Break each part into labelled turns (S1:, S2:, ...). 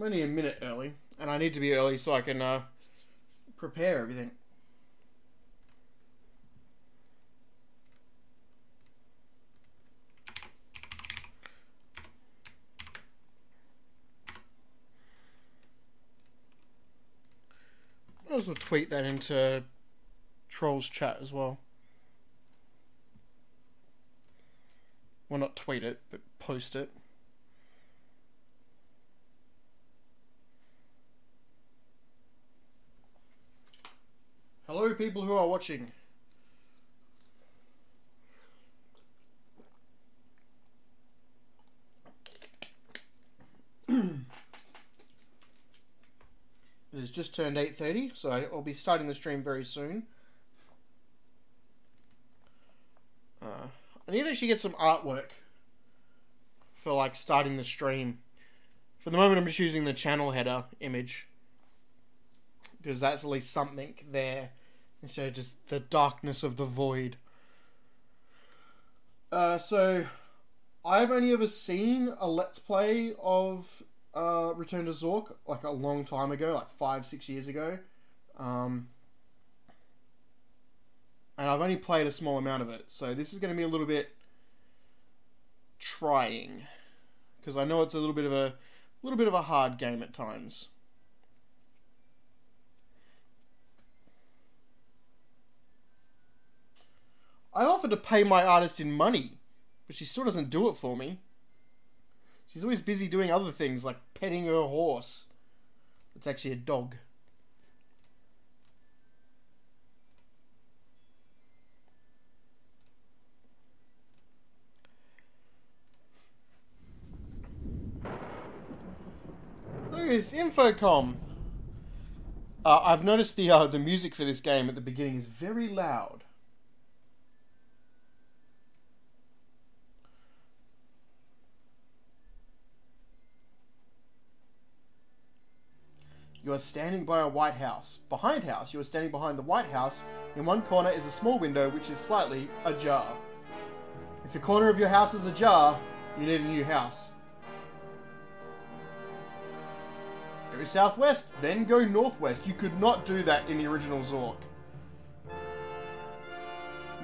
S1: I'm only a minute early, and I need to be early so I can prepare everything. I also tweet that into Troll's chat as well. Well, not tweet it, but post it. Hello, people who are watching. It has just turned 8:30, so I'll be starting the stream very soon. I need to actually get some artwork for like starting the stream. For the moment, I'm just using the channel header image because that's at least something there instead of just the darkness of the void. So I've only ever seen a Let's Play of Return to Zork like a long time ago, like 5-6 years ago. And I've only played a small amount of it, so this is going to be a little bit trying because I know it's a little bit of a hard game at times. I offered to pay my artist in money, but she still doesn't do it for me. She's always busy doing other things like petting her horse. It's actually a dog. Look at this Infocom. I've noticed the music for this game at the beginning is very loud. You are standing by a White House. Behind house, you are standing behind the White House. In one corner is a small window which is slightly ajar. If the corner of your house is ajar, you need a new house. Go southwest, then go northwest. You could not do that in the original Zork.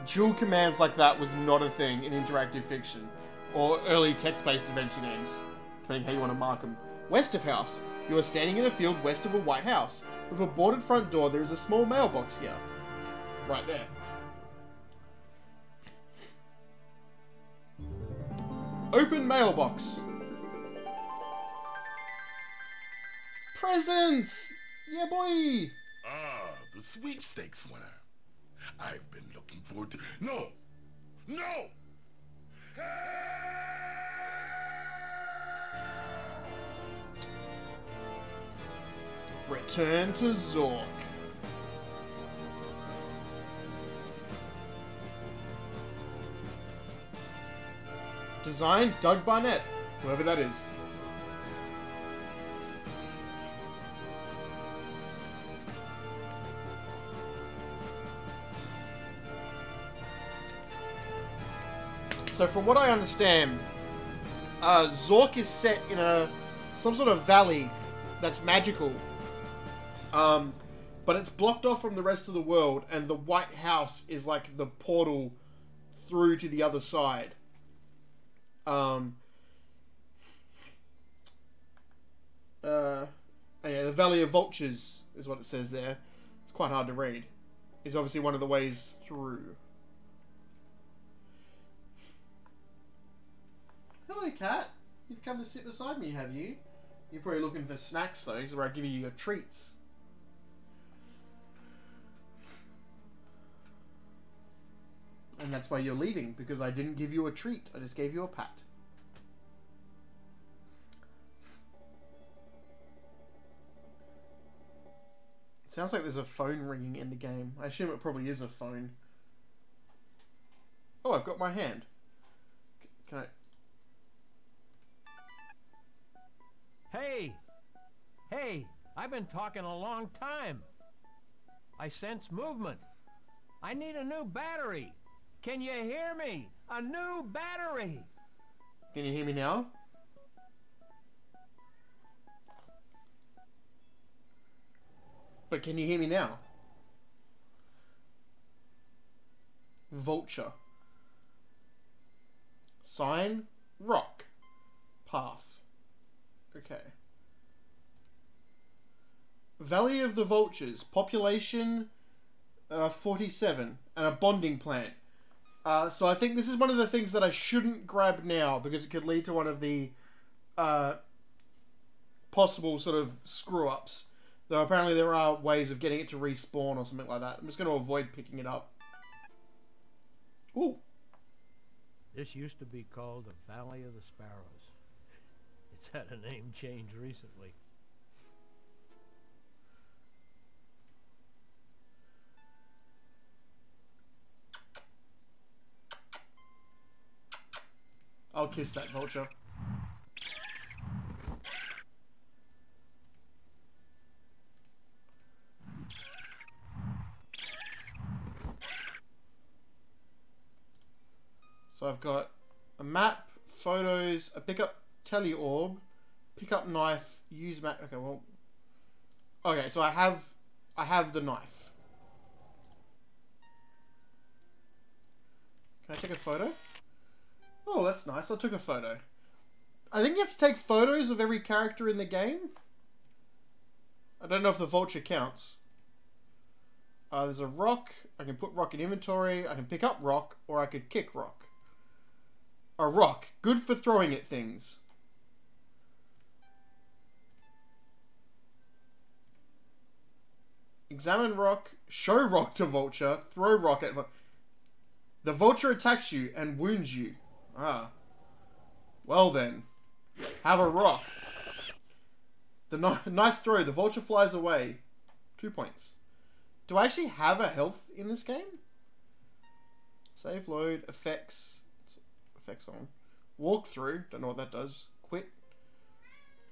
S1: Dual commands like that was not a thing in interactive fiction or early text-based adventure games, depending how you want to mark them. West of house. You are standing in a field west of a White House. With a boarded front door, there is a small mailbox here. Right there. Open mailbox. Presents! Yeah, boy!
S2: Ah, the sweepstakes winner. I've been looking forward to... No! No!
S1: Return to Zork. Design Doug Barnett, whoever that is. So from what I understand, Zork is set in some sort of valley that's magical. But it's blocked off from the rest of the world, and the White House is like the portal through to the other side. Yeah, the Valley of Vultures is what it says there. It's quite hard to read. It's obviously one of the ways through. Hello, cat. You've come to sit beside me, have you? You're probably looking for snacks, though, so I give you your treats. And that's why you're leaving, because I didn't give you a treat. I just gave you a pat. It sounds like there's a phone ringing in the game. I assume it probably is a phone. Oh, I've got my hand. Can I...
S3: Hey! Hey! I've been talking a long time. I sense movement. I need a new battery. Can you hear me? A new battery!
S1: Can you hear me now? But can you hear me now? Vulture. Sign. Rock. Path. Okay. Valley of the Vultures. Population 47. And a bonding plant. So I think this is one of the things that I shouldn't grab now, because it could lead to one of the possible sort of screw-ups. Though apparently there are ways of getting it to respawn or something like that. I'm just going to avoid picking it up. Ooh.
S3: This used to be called the Valley of the Sparrows. It's had a name change recently.
S1: I'll kiss that vulture. So I've got a map, photos, a pickup tele orb, pickup knife, use map. Okay, well, okay. So I have the knife. Can I take a photo? Oh, that's nice. I took a photo. I think you have to take photos of every character in the game. I don't know if the vulture counts. There's a rock. I can put rock in inventory. I can pick up rock, or I could kick rock. A rock. Good for throwing at things. Examine rock. Show rock to vulture. Throw rock at... The vulture attacks you and wounds you. Ah. Well then. Have a rock. The nice throw. The vulture flies away. 2 points. Do I actually have a health in this game? Save, load, effects. Effects on. Walk through. Don't know what that does. Quit.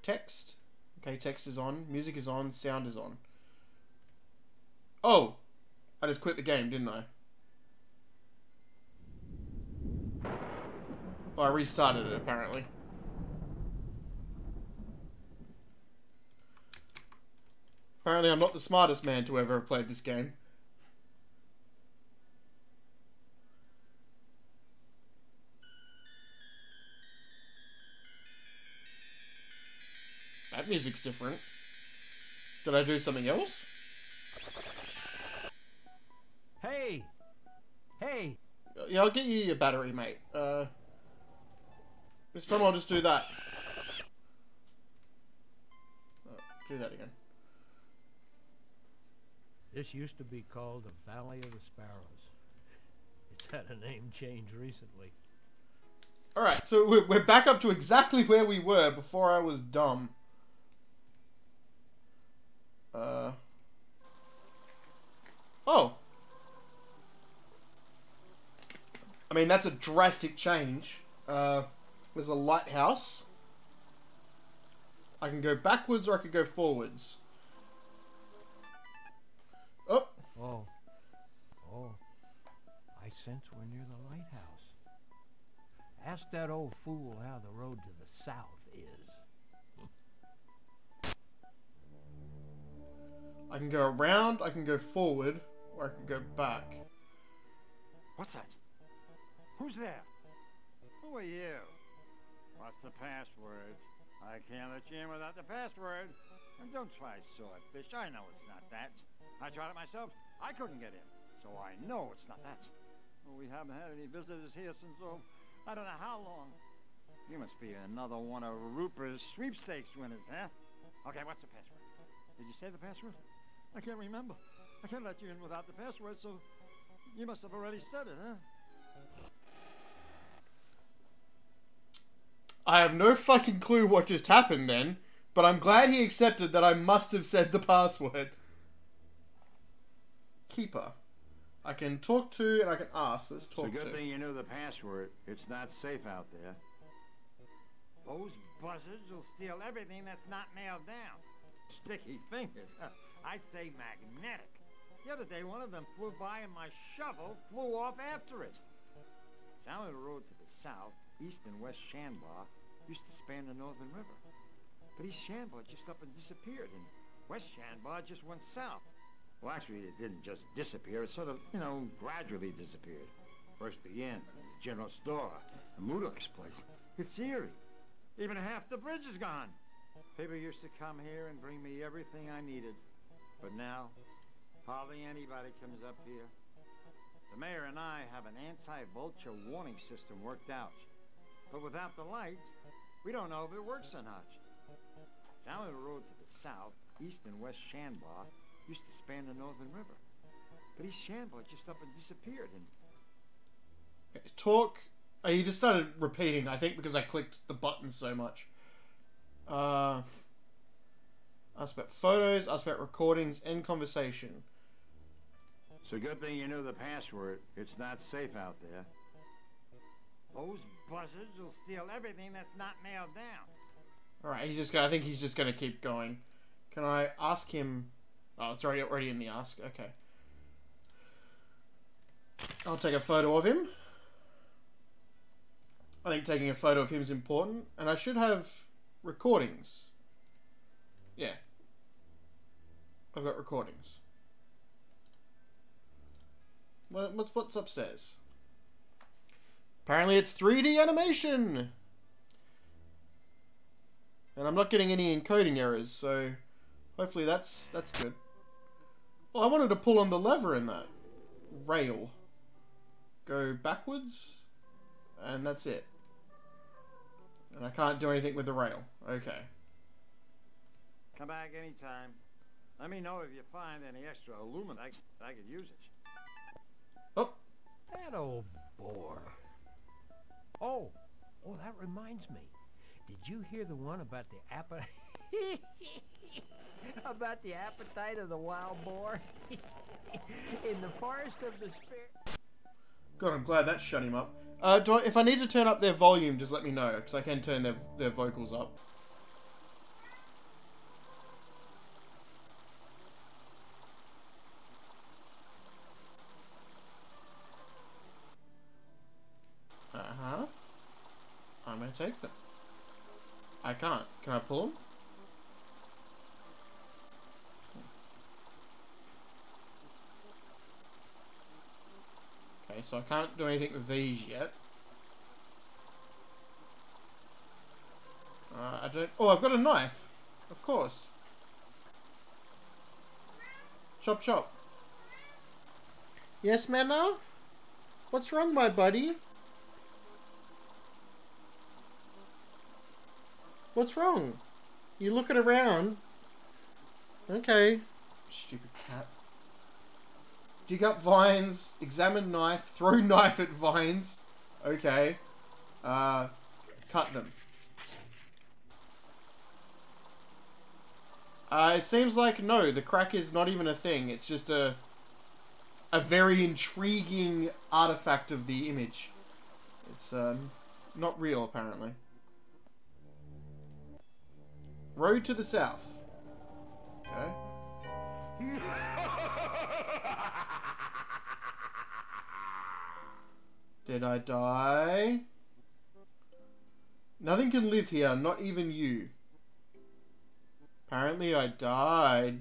S1: Text. Okay, text is on. Music is on. Sound is on. Oh! I just quit the game, didn't I? Oh, I restarted it, apparently. Apparently I'm not the smartest man to ever have played this game. That music's different. Did I do something else?
S3: Hey! Hey!
S1: Yeah, I'll get you your battery, mate. This time I'll just do that. Do that again.
S3: This used to be called the Valley of the Sparrows. It's had a name change recently.
S1: Alright, so we're back up to exactly where we were before I was dumb. Oh. I mean, that's a drastic change. There's a lighthouse. I can go backwards or I could go forwards. Oh.
S3: Oh. I sense we're near the lighthouse. Ask that old fool how the road to the south is.
S1: I can go around, I can go forward, or I can go back.
S4: What's that? Who's there? Who are you? What's the password? I can't let you in without the password. And don't try swordfish. I know it's not that. I tried it myself. I couldn't get in. So I know it's not that. Well, we haven't had any visitors here since, I don't know how long. You must be another one of Rupert's sweepstakes winners, huh? Okay, what's the password? Did you say the password? I can't remember. I can't let you in without the password, so you must have already said it, huh?
S1: I have no fucking clue what just happened then, but I'm glad he accepted that I must have said the password. Keeper. I can talk to and I can ask. Let's talk to.
S4: It's a good thing you knew the password. It's not safe out there. Those buzzards will steal everything that's not nailed down. Sticky fingers. I'd say magnetic. The other day, one of them flew by and my shovel flew off after it. Down the road to the south, East and West Shanbar used to span the Northern River. But East Shanbar just up and disappeared, and West Shanbar just went south. Well, actually, it didn't just disappear. It sort of, you know, gradually disappeared. First the inn, then the general store, the Mudok's place. It's eerie. Even half the bridge is gone. People used to come here and bring me everything I needed. But now, hardly anybody comes up here. The mayor and I have an anti-vulture warning system worked out. But without the lights, we don't know if it works or not. Down the road to the south, East and West Shanbar used to span the Northern River. But East Shanbar just up and disappeared, and...
S1: Talk... Oh, you just started repeating, I think because I clicked the button so much. Ask about photos, ask about recordings, end conversation.
S4: It's a good thing you knew the password. It's not safe out there. Those buzzards will steal everything that's not nailed down.
S1: Alright, he's just gonna, I think he's just gonna keep going. Can I ask him... Oh, it's already in the ask. Okay. I'll take a photo of him. I think taking a photo of him is important. And I should have recordings. Yeah. I've got recordings. What's upstairs? Apparently it's 3D animation! And I'm not getting any encoding errors, so hopefully that's good. Well, I wanted to pull on the lever in that rail. Go backwards, and that's it. And I can't do anything with the rail. Okay.
S4: Come back anytime. Let me know if you find any extra aluminum. I could use it.
S1: Oh.
S3: That old bore. Oh, that reminds me. Did you hear the one about the appetite? About the appetite of the wild boar in the forest of the spirit.
S1: God, I'm glad that shut him up. If I need to turn up their volume, just let me know, because I can turn their vocals up. I'm gonna take them. I can't. Can I pull them? Okay, so I can't do anything with these yet. I don't... Oh, I've got a knife. Of course. Chop chop. Yes, Manna? What's wrong, my buddy? What's wrong? You looking around? Okay. Stupid cat. Dig up vines, examine knife, throw knife at vines. Okay. Cut them. It seems like, no, the crack is not even a thing. It's just a very intriguing artifact of the image. It's, not real, apparently. Road to the south. Okay. Did I die? Nothing can live here, not even you. Apparently I died.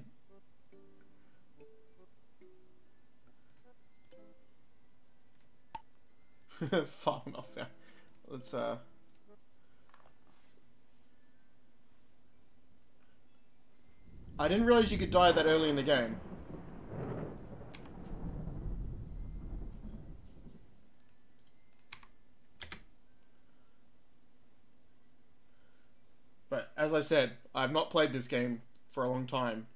S1: Falling off there. Let's, I didn't realize you could die that early in the game. But, as I said, I've not played this game for a long time.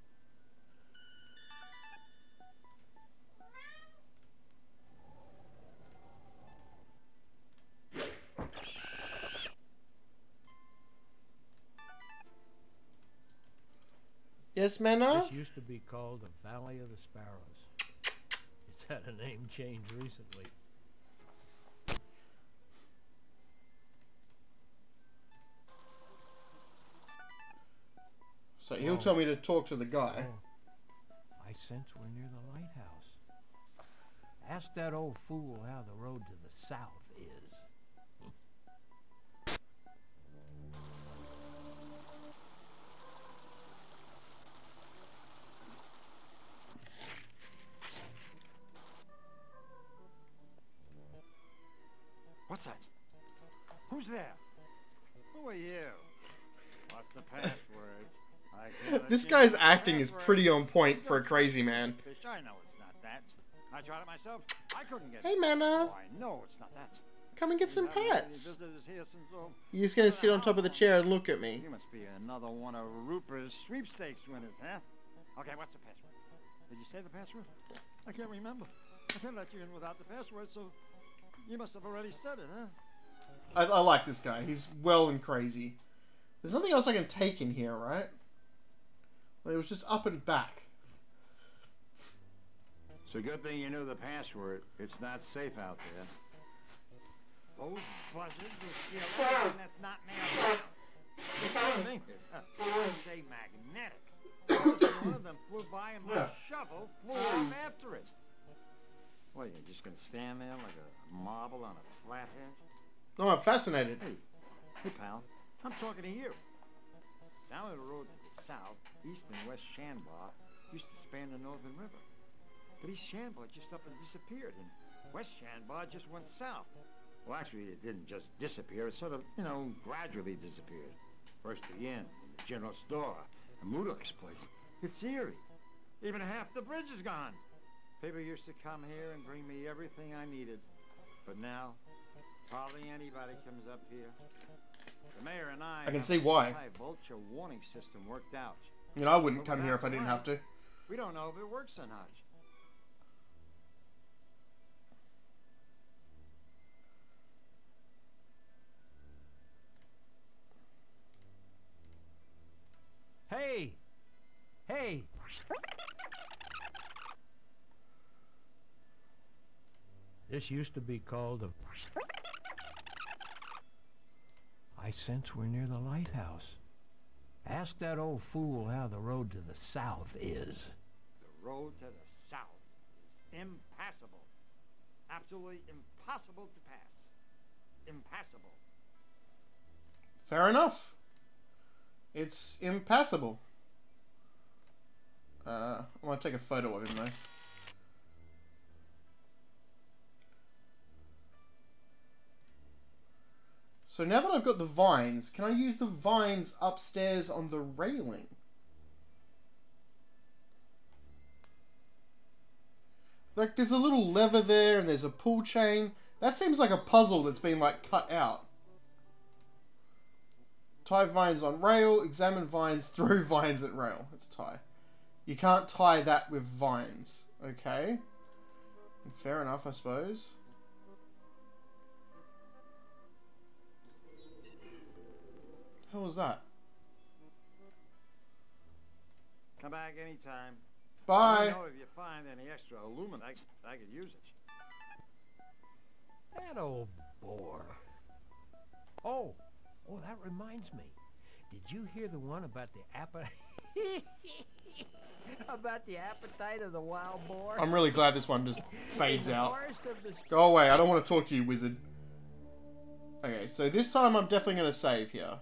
S1: Yes, Manna?
S3: This used to be called the Valley of the Sparrows. It's had a name change recently.
S1: So he'll tell me to talk to the guy.
S3: Oh, I sense we're near the lighthouse. Ask that old fool how the road to the south is.
S4: Who's there? Who are you? What's the password? I can't let
S1: This
S4: you
S1: guy's
S4: in with the
S1: acting is
S4: password.
S1: pretty on point for a crazy man.
S4: Fish, I know it's not that. I tried it myself. I couldn't get
S1: Hey,
S4: it.
S1: man,
S4: Oh, I know it's not that.
S1: come and get some
S4: You haven't had any
S1: pets.
S4: visitors here since,
S1: You're just gonna sit on top of the chair and look at me.
S4: You must be another one of Rupert's sweepstakes winners, huh? Okay, what's the password? Did you say the password? I can't remember. I can't let you in without the password, so you must have already said it, huh?
S1: I like this guy. He's well and crazy. There's nothing else I can take in here, right? Well, it was just up and back.
S4: It's a good thing you knew the password. It's not safe out there. Those buzzards will steal everything that's not nailed down. Fingers, they magnetic. One of them flew by and my shovel flew off after it. What, you're just gonna stand there like a marble on a flathead?
S1: No, I'm fascinated.
S4: Hey, pal, I'm talking to you. Down the road to the south, East and West Shanbar used to span the Northern River. But East Shanbar just up and disappeared, and West Shanbar just went south. Well, actually, it didn't just disappear. It sort of, gradually disappeared. First the inn, the general store, and Mudok's place. It's eerie. Even half the bridge is gone. People used to come here and bring me everything I needed. But now, hardly anybody comes up here. The mayor and I
S1: can see why.
S4: have a high vulture warning system worked out.
S1: You know, I wouldn't come here if I didn't have to.
S4: We don't know if it works or not.
S3: Hey! Hey! This used to be called a... I sense we're near the lighthouse. Ask that old fool how the road to the south is.
S4: The road to the south is impassable. Absolutely impossible to pass. Impassable.
S1: Fair enough. It's impassable. I want to take a photo of him though. So now that I've got the vines, can I use the vines upstairs on the railing? Like there's a little lever there and there's a pull chain. That seems like a puzzle that's been like cut out. Tie vines on rail, examine vines through vines at rail. Let's tie. You can't tie that with vines. Okay. Fair enough, I suppose. How was that?
S4: Come back anytime.
S1: Bye.
S4: Let me know if you find any extra aluminum. I could use it.
S3: That old bore. Oh, that reminds me. Did you hear the one about the appetite? About the appetite of the wild boar?
S1: I'm really glad this one just fades
S3: In the
S1: out.
S3: forest of the...
S1: Go away, I don't want to talk to you, wizard. Okay, so this time I'm definitely going to save here.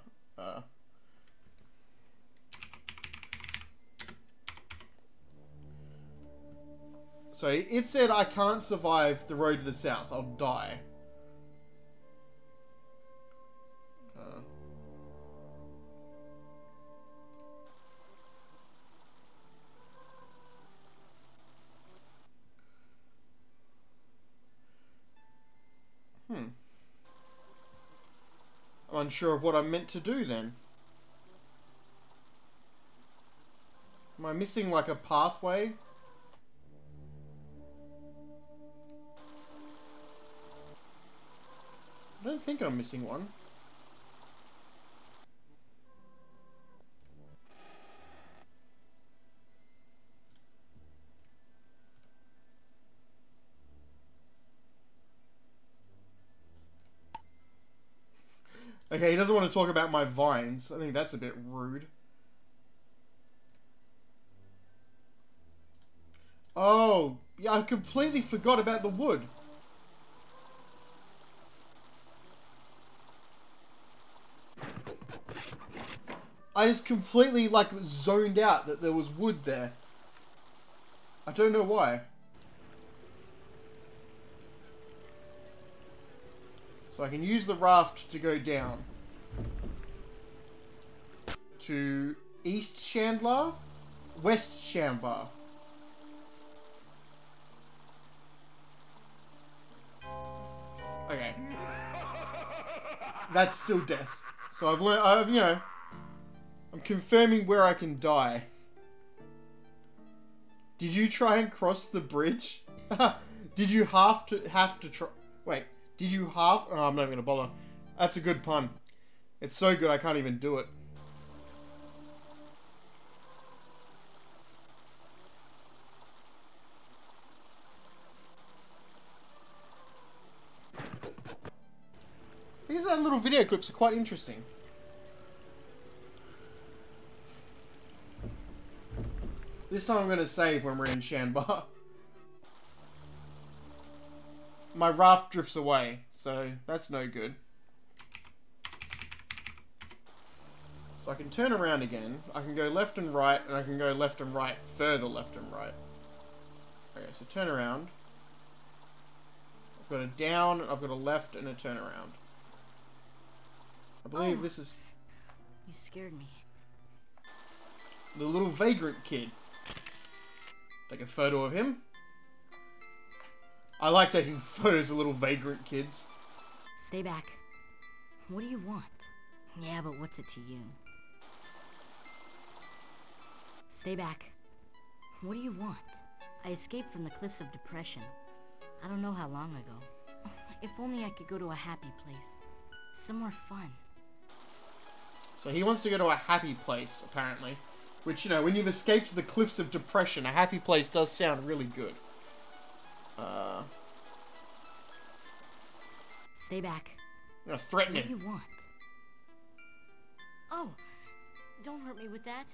S1: So it said I can't survive the road to the south, I'll die. I'm unsure of what I'm meant to do then. Am I missing like a pathway? I don't think I'm missing one. Okay, he doesn't want to talk about my vines. I think that's a bit rude. Oh, yeah, I completely forgot about the wood. I just completely, like, zoned out that there was wood there. I don't know why. So I can use the raft to go down to East Chandler, West Chandler. Okay. That's still death. So I've learned, you know, I'm confirming where I can die. Did you try and cross the bridge? Did you have to try? Wait, did you have? Oh, I'm not even gonna bother. That's a good pun. It's so good I can't even do it. These little video clips are quite interesting. This time I'm going to save when we're in Shanbar. My raft drifts away, so that's no good. So I can turn around again. I can go left and right, and I can go left and right, further left and right. Okay, so turn around. I've got a down, I've got a left, and a turn around. I believe this is...
S5: You scared me.
S1: The little vagrant kid. Take a photo of him. I like taking photos of little vagrant kids.
S5: Stay back. What do you want? Yeah, but what's it to you? Stay back. What do you want? I escaped from the cliffs of depression. I don't know how long ago. If only I could go to a happy place. Somewhere fun.
S1: So he wants to go to a happy place, apparently. Which, you know, when you've escaped the cliffs of depression, a happy place does sound really good.
S5: Stay back.
S1: I'm gonna threaten
S5: What do
S1: him.
S5: you want? Oh, don't hurt me with that.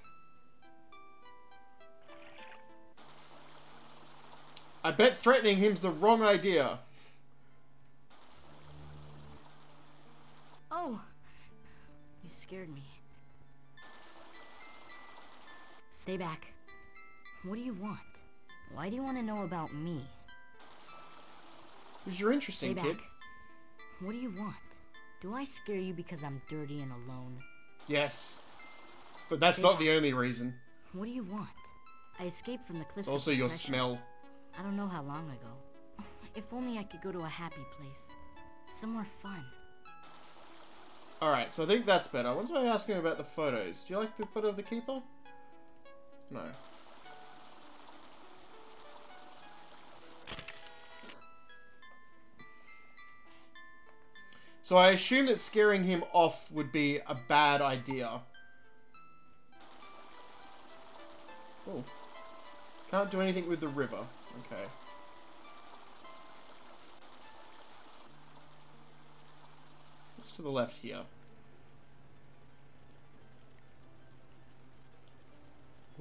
S1: I bet threatening him's the wrong idea.
S5: Oh, you scared me. Stay back. What do you want? Why do you want to know about me?
S1: Because you're interesting,
S5: Stay
S1: kid.
S5: back. What do you want? Do I scare you because I'm dirty and alone?
S1: Yes. But that's
S5: Stay
S1: not
S5: back.
S1: the only reason.
S5: What do you want? I escaped from the cliffs
S1: It's also
S5: of
S1: your
S5: depression.
S1: smell.
S5: I don't know how long ago. If only I could go to a happy place. Somewhere fun.
S1: Alright, so I think that's better. Once I ask him about the photos. Do you like the photo of the keeper? No. So I assume that scaring him off would be a bad idea. Oh. Can't do anything with the river. Okay. What's to the left here?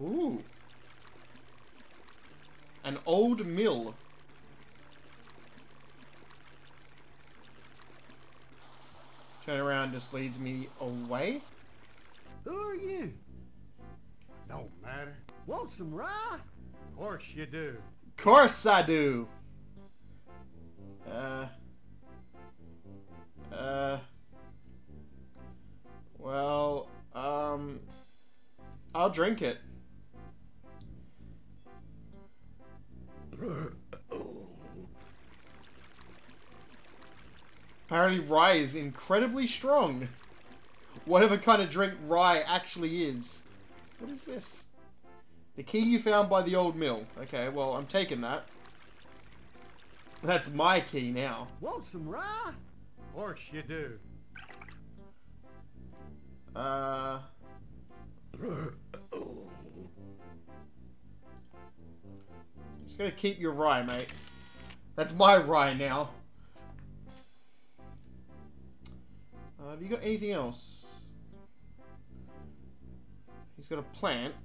S1: Ooh. An old mill. Turn around just leads me away.
S3: Who are you?
S4: Don't matter.
S3: Want some rye?
S4: Of course you do.
S1: Course I do. Well, I'll drink it. Apparently rye is incredibly strong. Whatever kind of drink rye actually is. What is this? The key you found by the old mill. Okay, well, I'm taking that. That's my key now.
S3: Want some rye?
S4: Of course you do.
S1: Just gonna keep your rye, mate. That's my rye now. Have you got anything else? He's got a plant.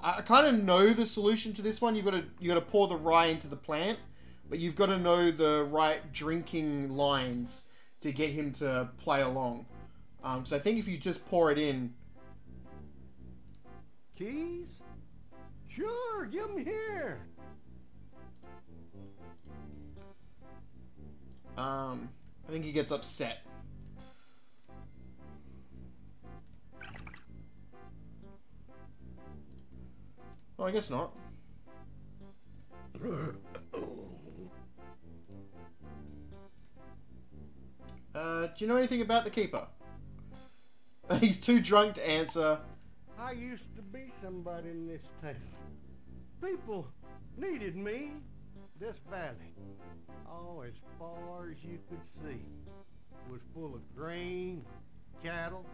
S1: I kind of know the solution to this one. You gotta pour the rye into the plant, but you've got to know the right drinking lines to get him to play along. So I think if you just pour it in.
S3: Keys? Sure, give 'em here.
S1: I think he gets upset. Oh, I guess not. Do you know anything about the Keeper? He's too drunk to answer.
S6: I used to be somebody in this town. People needed me. This valley, oh, as far as you could see, was full of grain, cattle.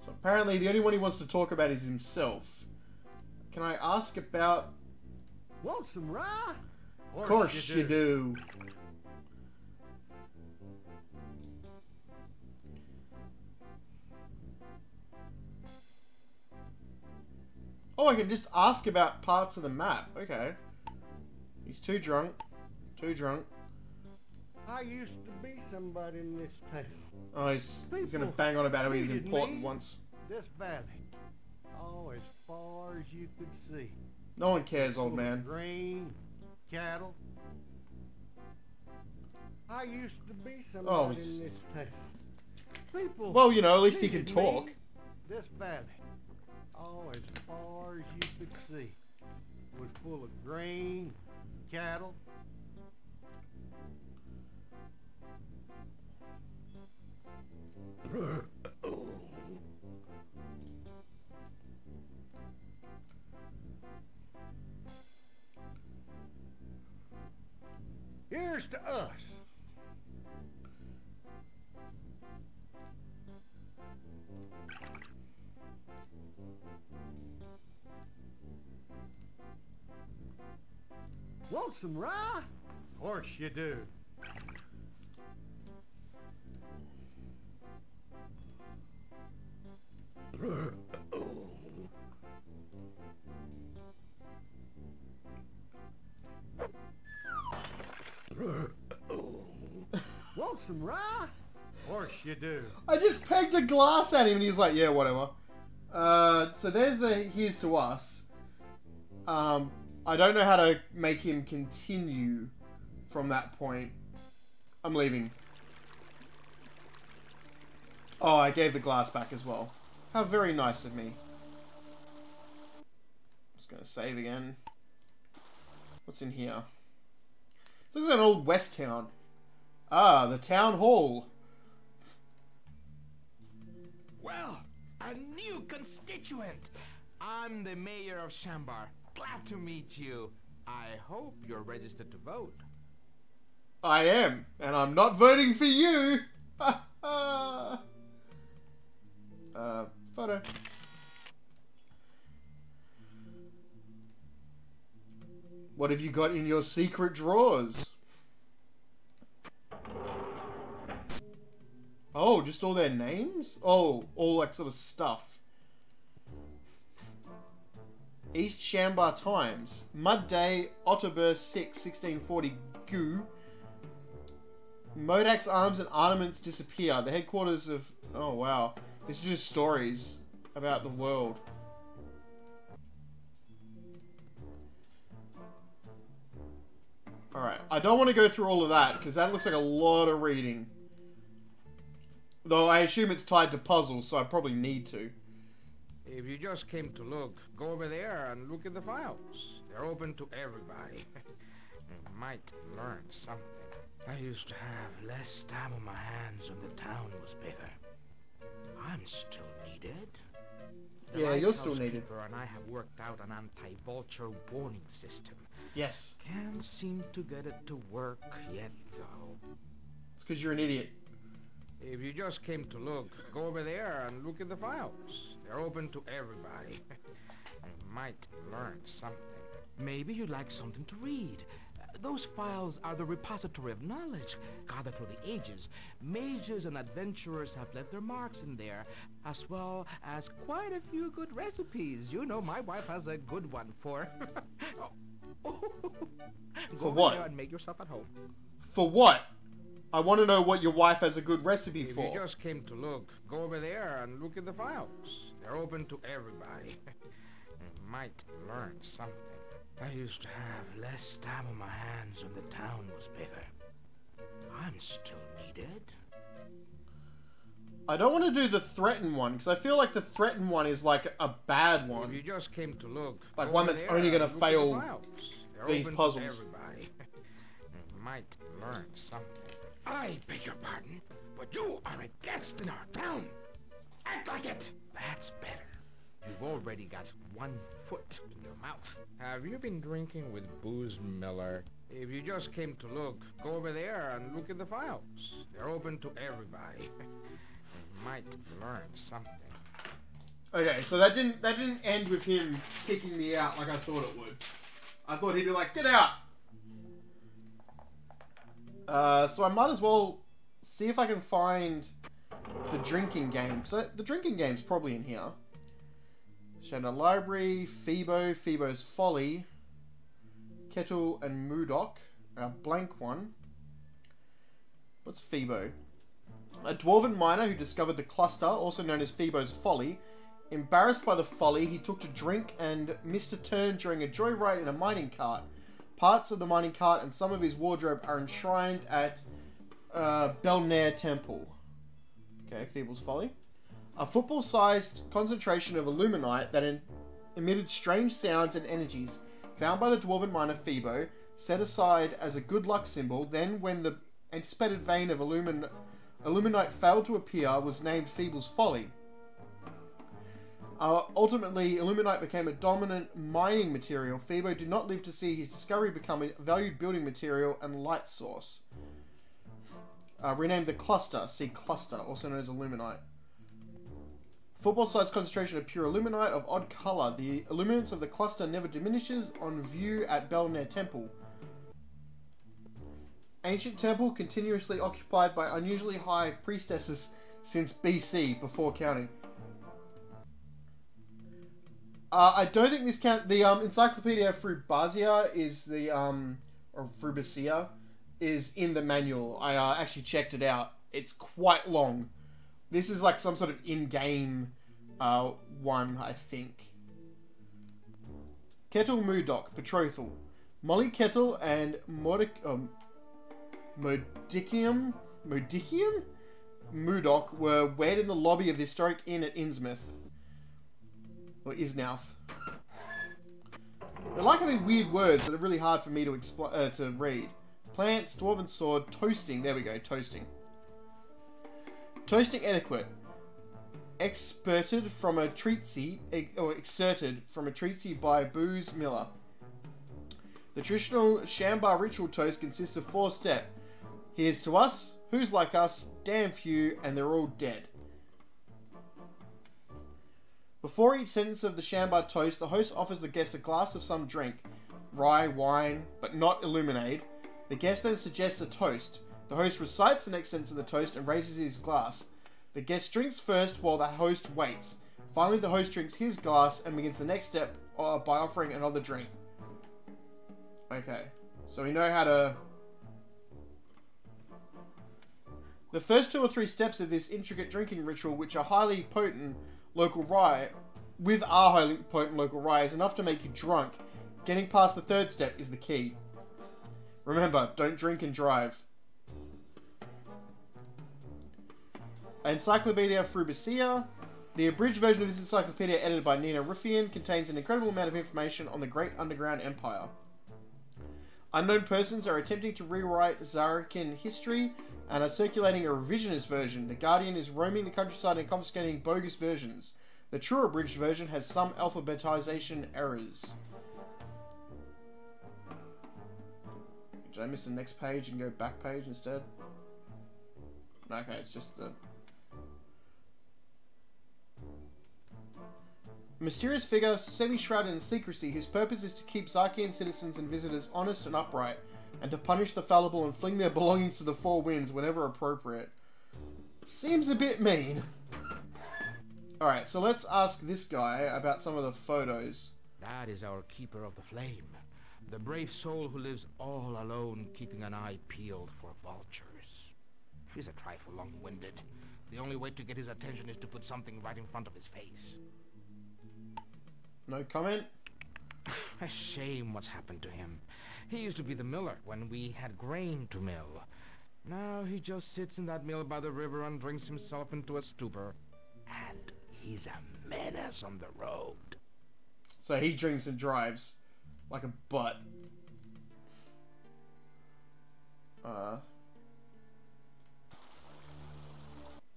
S1: So apparently the only one he wants to talk about is himself. Can I ask about...
S6: Want some rye?
S1: Of course you do. Oh, I can just ask about parts of the map. Okay. He's too drunk. Too drunk.
S6: I used to be somebody in this town.
S1: Oh, he's gonna bang on about how he's important once.
S6: This valley, oh, as far as you could see.
S1: No one cares, old man.
S6: Grain, cattle. I used to be somebody in this town. People.
S1: Well, you know, at least he can talk.
S6: This valley, oh, as far as you could see, was full of grain, cattle. Here's to us. Want some rye? Of course you do. Want some rye? Of course you do.
S1: I just pegged a glass at him and he's like, yeah, whatever. So there's the here's to us. I don't know how to make him continue from that point. I'm leaving. Oh, I gave the glass back as well. How very nice of me. Just gonna save again. What's in here? This looks like an old West town. Ah, the town hall.
S7: Well, a new constituent. I'm the mayor of Shambar. Glad to meet you. I hope you're registered to vote.
S1: I am, and I'm not voting for you. Photo. What have you got in your secret drawers? Oh, just all their names? Oh, all that sort of stuff. East Shambar Times. Mud Day, October 6, 1640, Goo. Modak's arms and armaments disappear. The headquarters of... Oh, wow. This is just stories about the world. Alright, I don't want to go through all of that, because that looks like a lot of reading. Though I assume it's tied to puzzles, so I probably need to.
S7: If you just came to look, go over there and look at the files. They're open to everybody. You might learn something. I used to have less time on my hands when the town was bigger. I'm still needed. The
S1: Yeah, you're still needed.
S7: lighthouse keeper and I have worked out an anti-vulture warning system.
S1: Yes.
S7: Can't seem to get it to work yet, though.
S1: It's because you're an idiot.
S7: If you just came to look, go over there and look at the files. They're open to everybody. You might learn something. Maybe you'd like something to read. Those files are the repository of knowledge, gathered through the ages. Mages and adventurers have left their marks in there, as well as quite a few good recipes. You know, my wife has a good one for...
S1: For
S7: Go
S1: what?
S7: over there and make yourself at home.
S1: For what? I want to know what your wife has a good recipe
S7: If
S1: for.
S7: you just came to look, go over there and look at the files. They're open to everybody. You might learn something. I used to have less time on my hands when the town was bigger. I'm still needed.
S1: I don't want to do the threaten one, because I feel like the threaten one is like a bad
S7: If
S1: one.
S7: you just came to look,
S1: Like
S7: go
S1: one
S7: over
S1: that's
S7: there
S1: only gonna
S7: and look at
S1: fail
S7: the files. They're
S1: these
S7: open to
S1: puzzles.
S7: everybody. You might learn something. I beg your pardon, but you are a guest in our town. Act like it. That's better. You've already got one foot in your mouth. Have you been drinking with booze, Miller? If you just came to look, go over there and look at the files. They're open to everybody. You might learn something.
S1: Okay, so that didn't end with him kicking me out like I thought it would. I thought he'd be like, get out! So I might as well see if I can find the drinking game. So the drinking game's probably in here. Shanda Library, Phoebo's Folly, Kettle and Moodok. A blank one. What's Phoebo? A dwarven miner who discovered the cluster, also known as Phoebo's Folly. Embarrassed by the folly, he took to drink and missed a turn during a joyride in a mining cart. Parts of the mining cart and some of his wardrobe are enshrined at Belnair Temple. Okay, Phoebo's Folly. A football-sized concentration of illuminite that emitted strange sounds and energies, found by the dwarven miner Phoebo, set aside as a good luck symbol. Then, when the anticipated vein of illuminite failed to appear, was named Phoebo's Folly. Ultimately, illuminite became a dominant mining material. Phoebo did not live to see his discovery become a valued building material and light source. Renamed the cluster. See cluster, also known as illuminite. Football-sized concentration of pure illuminite of odd colour. The illuminance of the cluster never diminishes on view at Belnair Temple. Ancient temple continuously occupied by unusually high priestesses since BC, before counting. I don't think this count. The Encyclopedia Frubasia is the or Frubasia is in the manual. I actually checked it out. It's quite long. This is like some sort of in-game one, I think. Kettle Moodok, betrothal. Molly Kettle and Modicium Moodok were wed in the lobby of the historic inn at Innsmouth. Or Isnouth. They like having weird words that are really hard for me to read. Plants, dwarven sword, toasting. There we go, toasting. Toasting etiquette. Excerted from a treatise by Booze Miller. The traditional Shambar ritual toast consists of 4 steps. Here's to us, who's like us, damn few, and they're all dead. Before each sentence of the Shambar toast, the host offers the guest a glass of some drink. Rye, wine, but not illuminade. The guest then suggests a toast. The host recites the next sentence of the toast and raises his glass. The guest drinks first while the host waits. Finally, the host drinks his glass and begins the next step by offering another drink. Okay, so we know how to... The first 2 or 3 steps of this intricate drinking ritual, which are highly potent local rye, is enough to make you drunk. Getting past the 3rd step is the key. Remember, don't drink and drive. Encyclopedia Frubasia. The abridged version of this encyclopedia, edited by Nina Ruffian, contains an incredible amount of information on the Great Underground Empire. Unknown persons are attempting to rewrite Zarakin history and are circulating a revisionist version. The Guardian is roaming the countryside and confiscating bogus versions. The true abridged version has some alphabetization errors. Did I miss the next page and go back page instead? Okay, it's just the... A mysterious figure, semi-shrouded in secrecy, whose purpose is to keep Zarkian citizens and visitors honest and upright, and to punish the fallible and fling their belongings to the 4 winds whenever appropriate. Seems a bit mean. Alright, so let's ask this guy about some of the photos.
S7: That is our keeper of the flame. The brave soul who lives all alone, keeping an eye peeled for vultures. He's a trifle long-winded. The only way to get his attention is to put something right in front of his face.
S1: No comment?
S7: A shame what's happened to him. He used to be the miller when we had grain to mill. Now he just sits in that mill by the river and drinks himself into a stupor. And he's a menace on the road.
S1: So he drinks and drives like a butt. I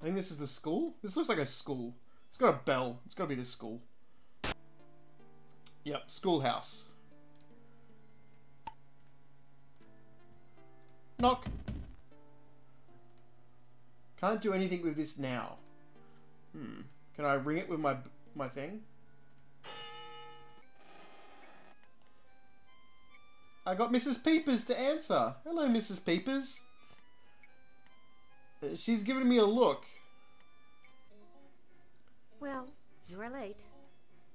S1: think this is the school. This looks like a school. It's got a bell. It's got to be the school. Yep, schoolhouse. Knock. Can't do anything with this now. Can I ring it with my thing? I got Mrs. Peepers to answer. Hello, Mrs. Peepers. She's giving me a look.
S8: Well, you are late.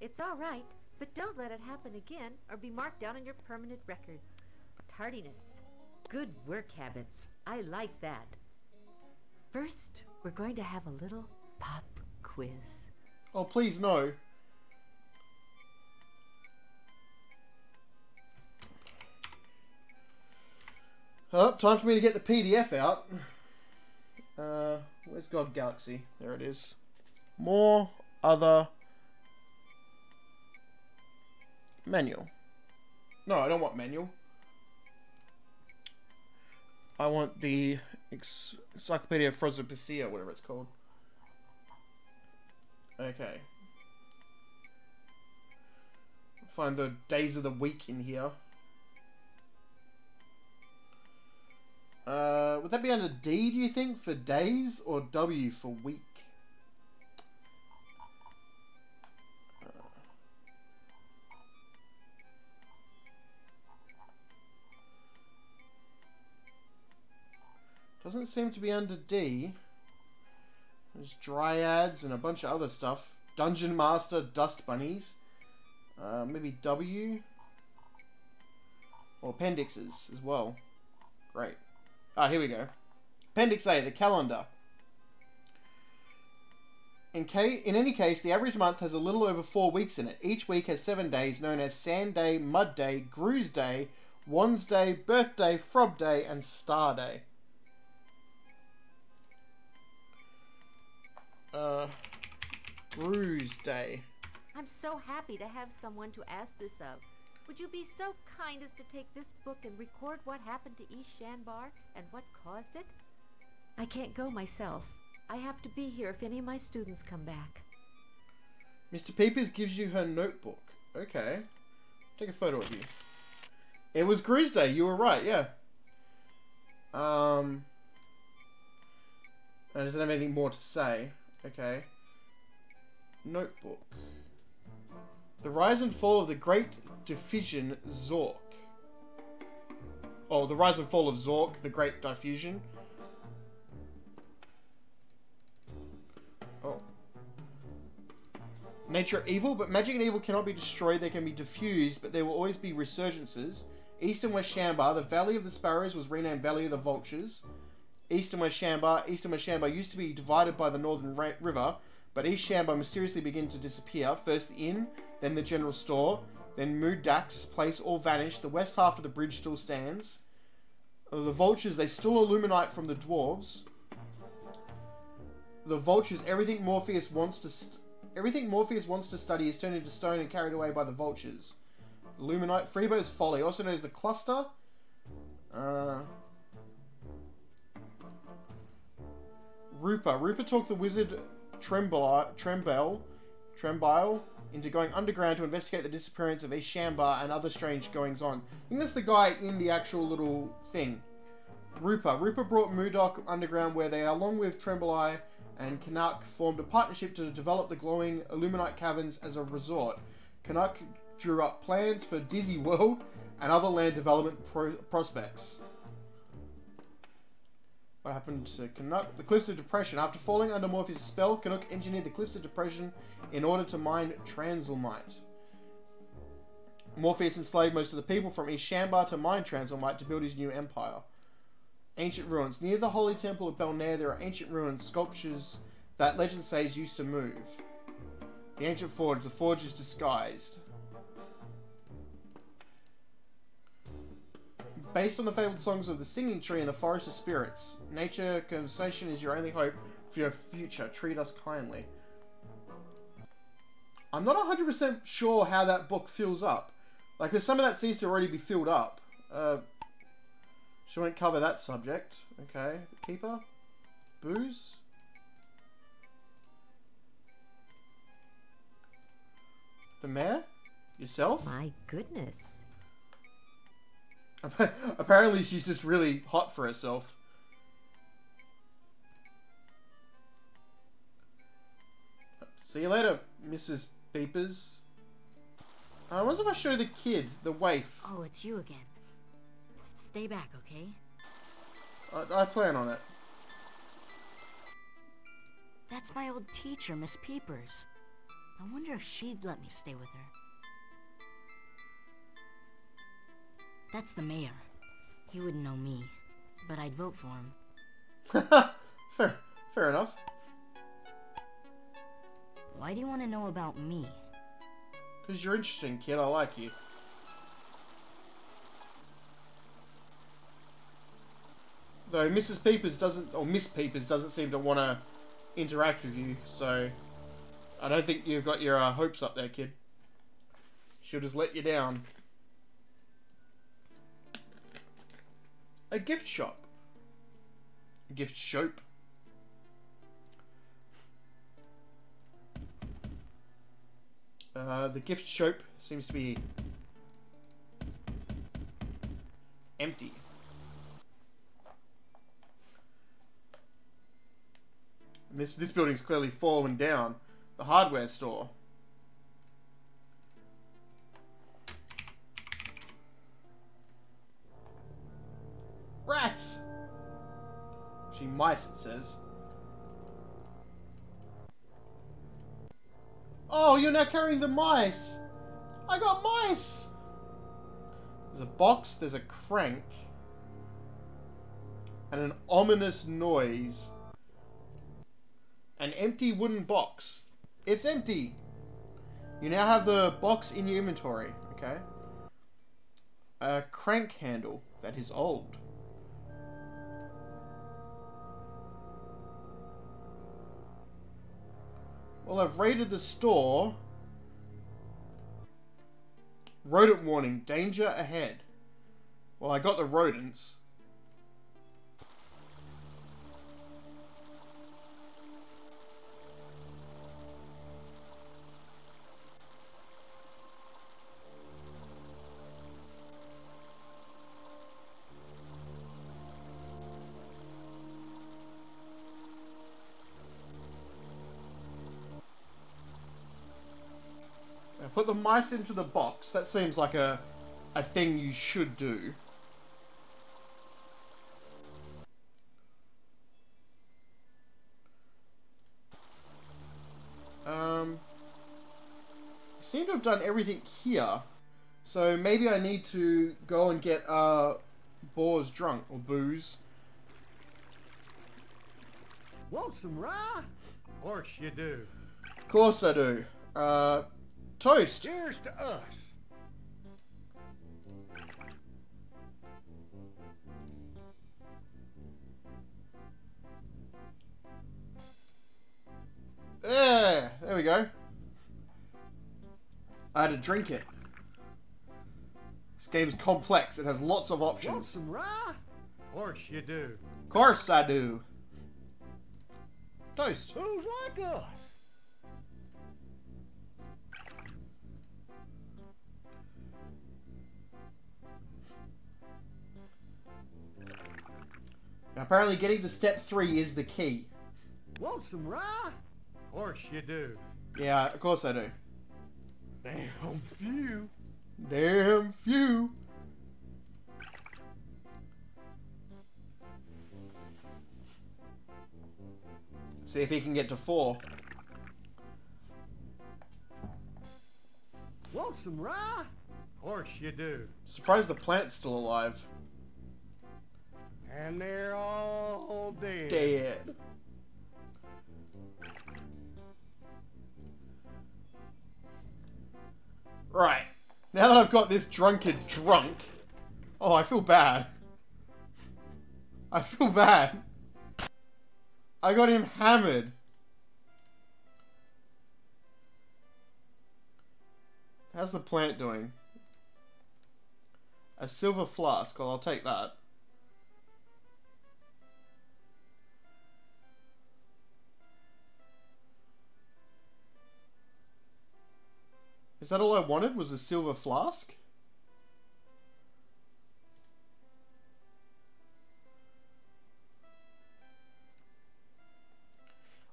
S8: It's all right, but don't let it happen again or be marked down on your permanent record. Tardiness. Good work habits. I like that. First, we're going to have a little pop quiz.
S1: Oh, please, no. Oh, time for me to get the PDF out. Where's God Galaxy? There it is. More other manual. No, I don't want manual. I want the Encyclopedia Frozopecia, whatever it's called. Okay. Find the days of the week in here. Would that be under D, do you think, for days, or W for week? Doesn't seem to be under D. There's dryads and a bunch of other stuff. Dungeon Master, Dust Bunnies. Maybe W. Or appendixes as well. Great. Ah, here we go. Appendix A, the calendar. In any case, the average month has a little over 4 weeks in it. Each week has 7 days, known as Sand Day, Mud Day, Gru's Day, Wan's Day, Birthday, Frob Day, and Star Day. Gru's Day.
S8: I'm so happy to have someone to ask this of. Would you be so kind as to take this book and record what happened to East Shanbar and what caused it? I can't go myself. I have to be here if any of my students come back.
S1: Mr. Peepers gives you her notebook. Okay. Take a photo of you. It was Gru's Day. You were right, yeah. I doesn't have anything more to say. Okay. Notebook. The rise and fall of the Great Diffusion Zork. Oh, the rise and fall of Zork, the Great Diffusion. Oh. Nature evil, but magic and evil cannot be destroyed. They can be diffused, but there will always be resurgences. East and West Shambar, the Valley of the Sparrows was renamed Valley of the Vultures. East and West Shambar used to be divided by the Northern River, but East Shambar mysteriously began to disappear. First the inn, then the general store, then Moodak's place all vanished. The west half of the bridge still stands. The vultures, they still illuminate from the dwarves. The vultures, everything Morpheus wants to study is turned into stone and carried away by the vultures. Illuminite, Freebo's Folly, also known as the Cluster. Rupa talked the wizard Trembile into going underground to investigate the disappearance of East Shambar and other strange goings on. I think that's the guy in the actual little thing. Rupa brought Moodok underground, where they, along with Trembile and Canuck, formed a partnership to develop the glowing Illuminite caverns as a resort. Canuck drew up plans for Dizzy World and other land development prospects. What happened to Canuck? The Cliffs of Depression. After falling under Morpheus' spell, Canuck engineered the Cliffs of Depression in order to mine Transilmite. Morpheus enslaved most of the people from East Shambar to mine Transilmite to build his new empire. Ancient ruins. Near the Holy Temple of Belnair, there are ancient ruins, sculptures that legend says used to move. The ancient forge. The forge is disguised. Based on the fabled songs of the singing tree and the forest of spirits. Nature conversation is your only hope for your future. Treat us kindly. I'm not 100% sure how that book fills up. Like, because some of that seems to already be filled up. She won't cover that subject. Okay. Keeper. Booze. The mayor? Yourself?
S8: My goodness.
S1: Apparently she's just really hot for herself. See you later, Mrs. Beepers. I wonder if I show the kid, the waif.
S5: Oh, it's you again. Stay back, okay?
S1: I plan on it.
S5: That's my old teacher, Miss Peepers. I wonder if she'd let me stay with her. That's the mayor. He wouldn't know me, but I'd vote for him.
S1: Fair enough.
S5: Why do you want to know about me?
S1: Because you're interesting, kid. I like you. Though Mrs. Peepers doesn't, or Miss Peepers doesn't seem to want to interact with you, so I don't think you've got your hopes up there, kid. She'll just let you down. A gift shop. A gift shop. The gift shop seems to be empty. And this building's clearly fallen down. The hardware store. Rats! Actually, mice, it says. Oh, you're now carrying the mice! I got mice! There's a box, there's a crank. And an ominous noise. An empty wooden box. It's empty! You now have the box in your inventory, okay? A crank handle that is old. Well, I've raided the store. Rodent warning, danger ahead. Well, I got the rodents. Put the mice into the box. That seems like a thing you should do. Seem to have done everything here. So maybe I need to go and get Boars drunk, or booze.
S6: Want some rye? Of course you do.
S1: Of course I do. Toast.
S6: Cheers to us.
S1: There we go. I had to drink it. This game's complex. It has lots of
S6: Want
S1: options.
S6: some rye? Of course you do.
S1: Of course I do. Toast.
S6: Who's like us?
S1: Now, apparently getting to step 3 is the key.
S6: Want some rye? Of course you do.
S1: Yeah, of course I do.
S6: Damn few.
S1: Damn few. See if he can get to 4.
S6: Want some rye? Of course you do.
S1: Surprised the plant's still alive.
S6: And they're all dead.
S1: Dead. Right. Now that I've got this drunkard drunk. Oh, I feel bad. I feel bad. I got him hammered. How's the plant doing? A silver flask. Well, I'll take that. Is that all I wanted? Was a silver flask?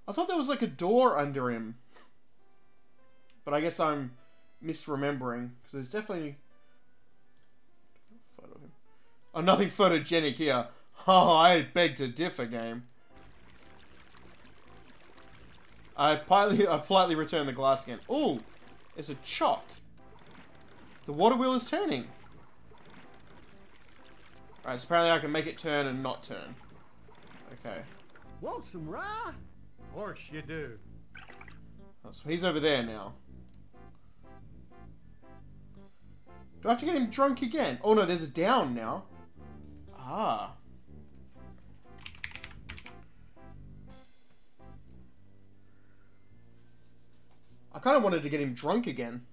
S1: I thought there was like a door under him. But I guess I'm misremembering. Because there's definitely... photo of him. Oh, nothing photogenic here. Oh, I beg to differ, game. I politely return the glass again. Ooh! It's a chock. The water wheel is turning. Alright, so apparently I can make it turn and not turn. Okay.
S6: Want some rye? Of course you do.
S1: Oh, so he's over there now. Do I have to get him drunk again? Oh no, there's a down now. Ah. I kind of wanted to get him drunk again.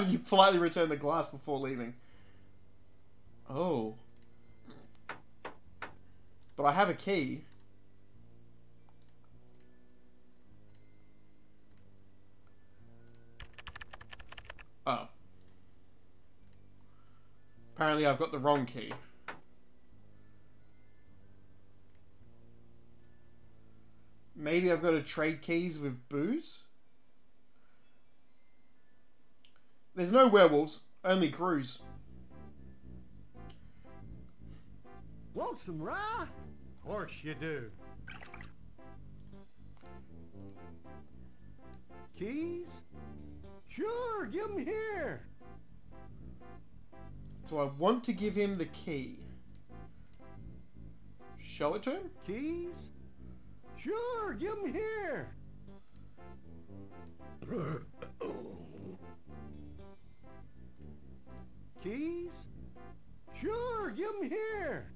S1: You politely return the glass before leaving. Oh. But I have a key. Oh. Apparently I've got the wrong key. Maybe I've got to trade keys with booze? There's no werewolves, only crews.
S6: Want some rye? Of course you do. Keys? Sure, give them here.
S1: So I want to give him the key. Show it to him?
S6: Keys? Sure, give them here. Keys? Sure, give them here.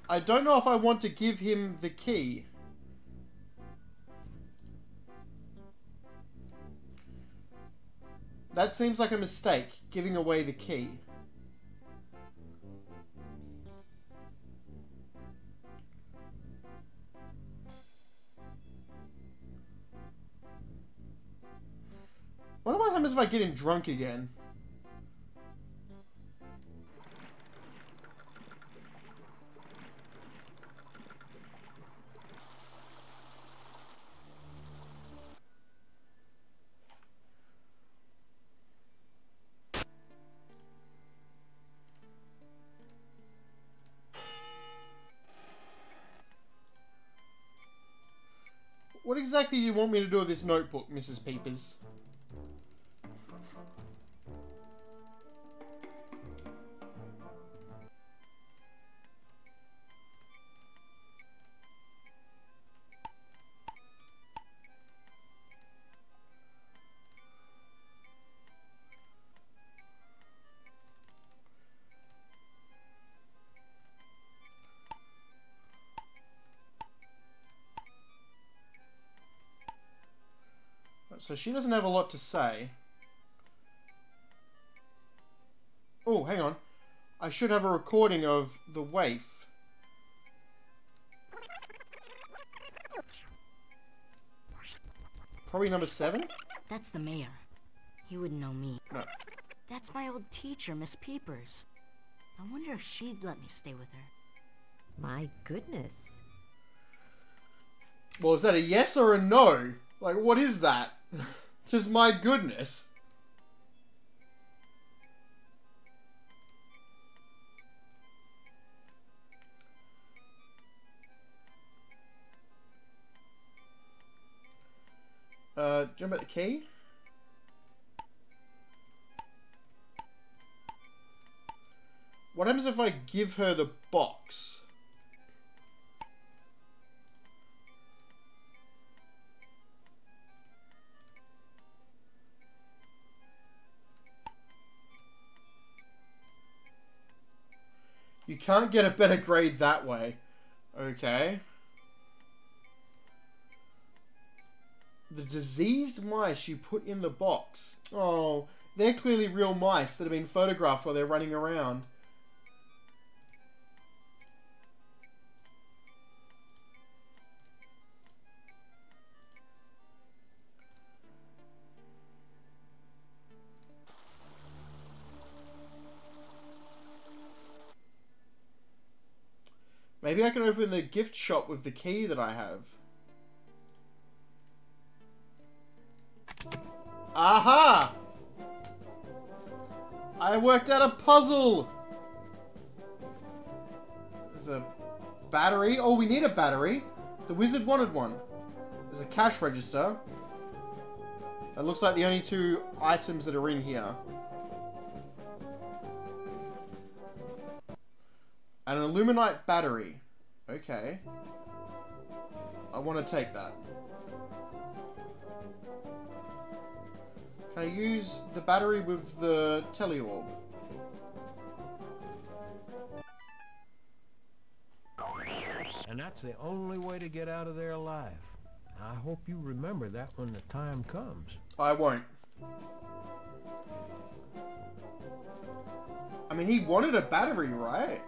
S1: I don't know if I want to give him the key. That seems like a mistake, giving away the key. What happens if I get him drunk again? What exactly do you want me to do with this notebook, Mrs. Peepers? So she doesn't have a lot to say. Oh, hang on. I should have a recording of the waif. Probably number 7?
S5: That's the mayor. He wouldn't know me.
S1: No.
S5: That's my old teacher, Miss Peepers. I wonder if she'd let me stay with her.
S8: My goodness.
S1: Well, is that a yes or a no? Like, what is that? Just my goodness. Do you remember the key? What happens if I give her the box? You can't get a better grade that way. Okay. The diseased mice you put in the box. Oh, they're clearly real mice that have been photographed while they're running around. Maybe I can open the gift shop with the key that I have. Aha! I worked out a puzzle! There's a battery. Oh, we need a battery. The wizard wanted one. There's a cash register. That looks like the only two items that are in here. An illuminite battery. Okay. I want to take that. Can I use the battery with the teleorb?
S3: And that's the only way to get out of there alive. I hope you remember that when the time comes.
S1: I won't. I mean, he wanted a battery, right?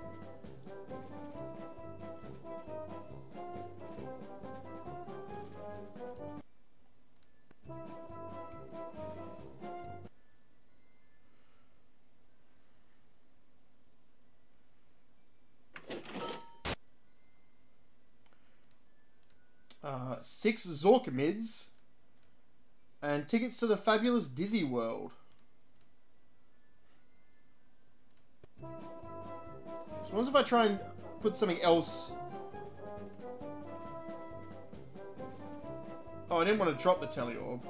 S1: Six Zorkamids and tickets to the fabulous Dizzy World. So what if I try and put something else? Oh, I didn't want to drop the teleorb.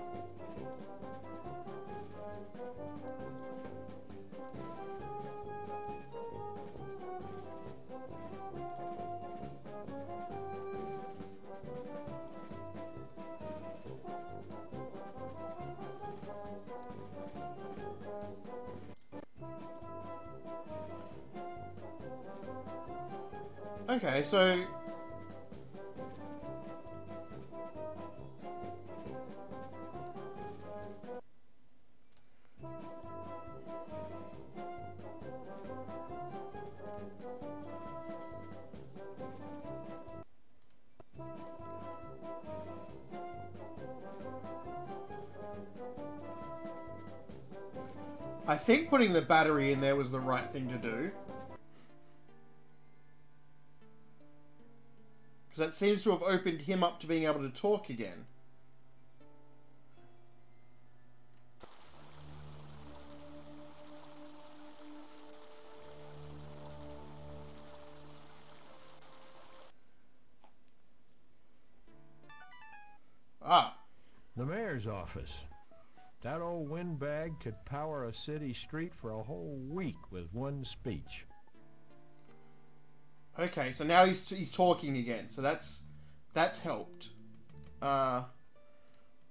S1: Okay, so I think putting the battery in there was the right thing to do. That seems to have opened him up to being able to talk again. Ah.
S3: The mayor's office. That old windbag could power a city street for a whole week with one speech.
S1: Okay, so now he's talking again, so that's helped. I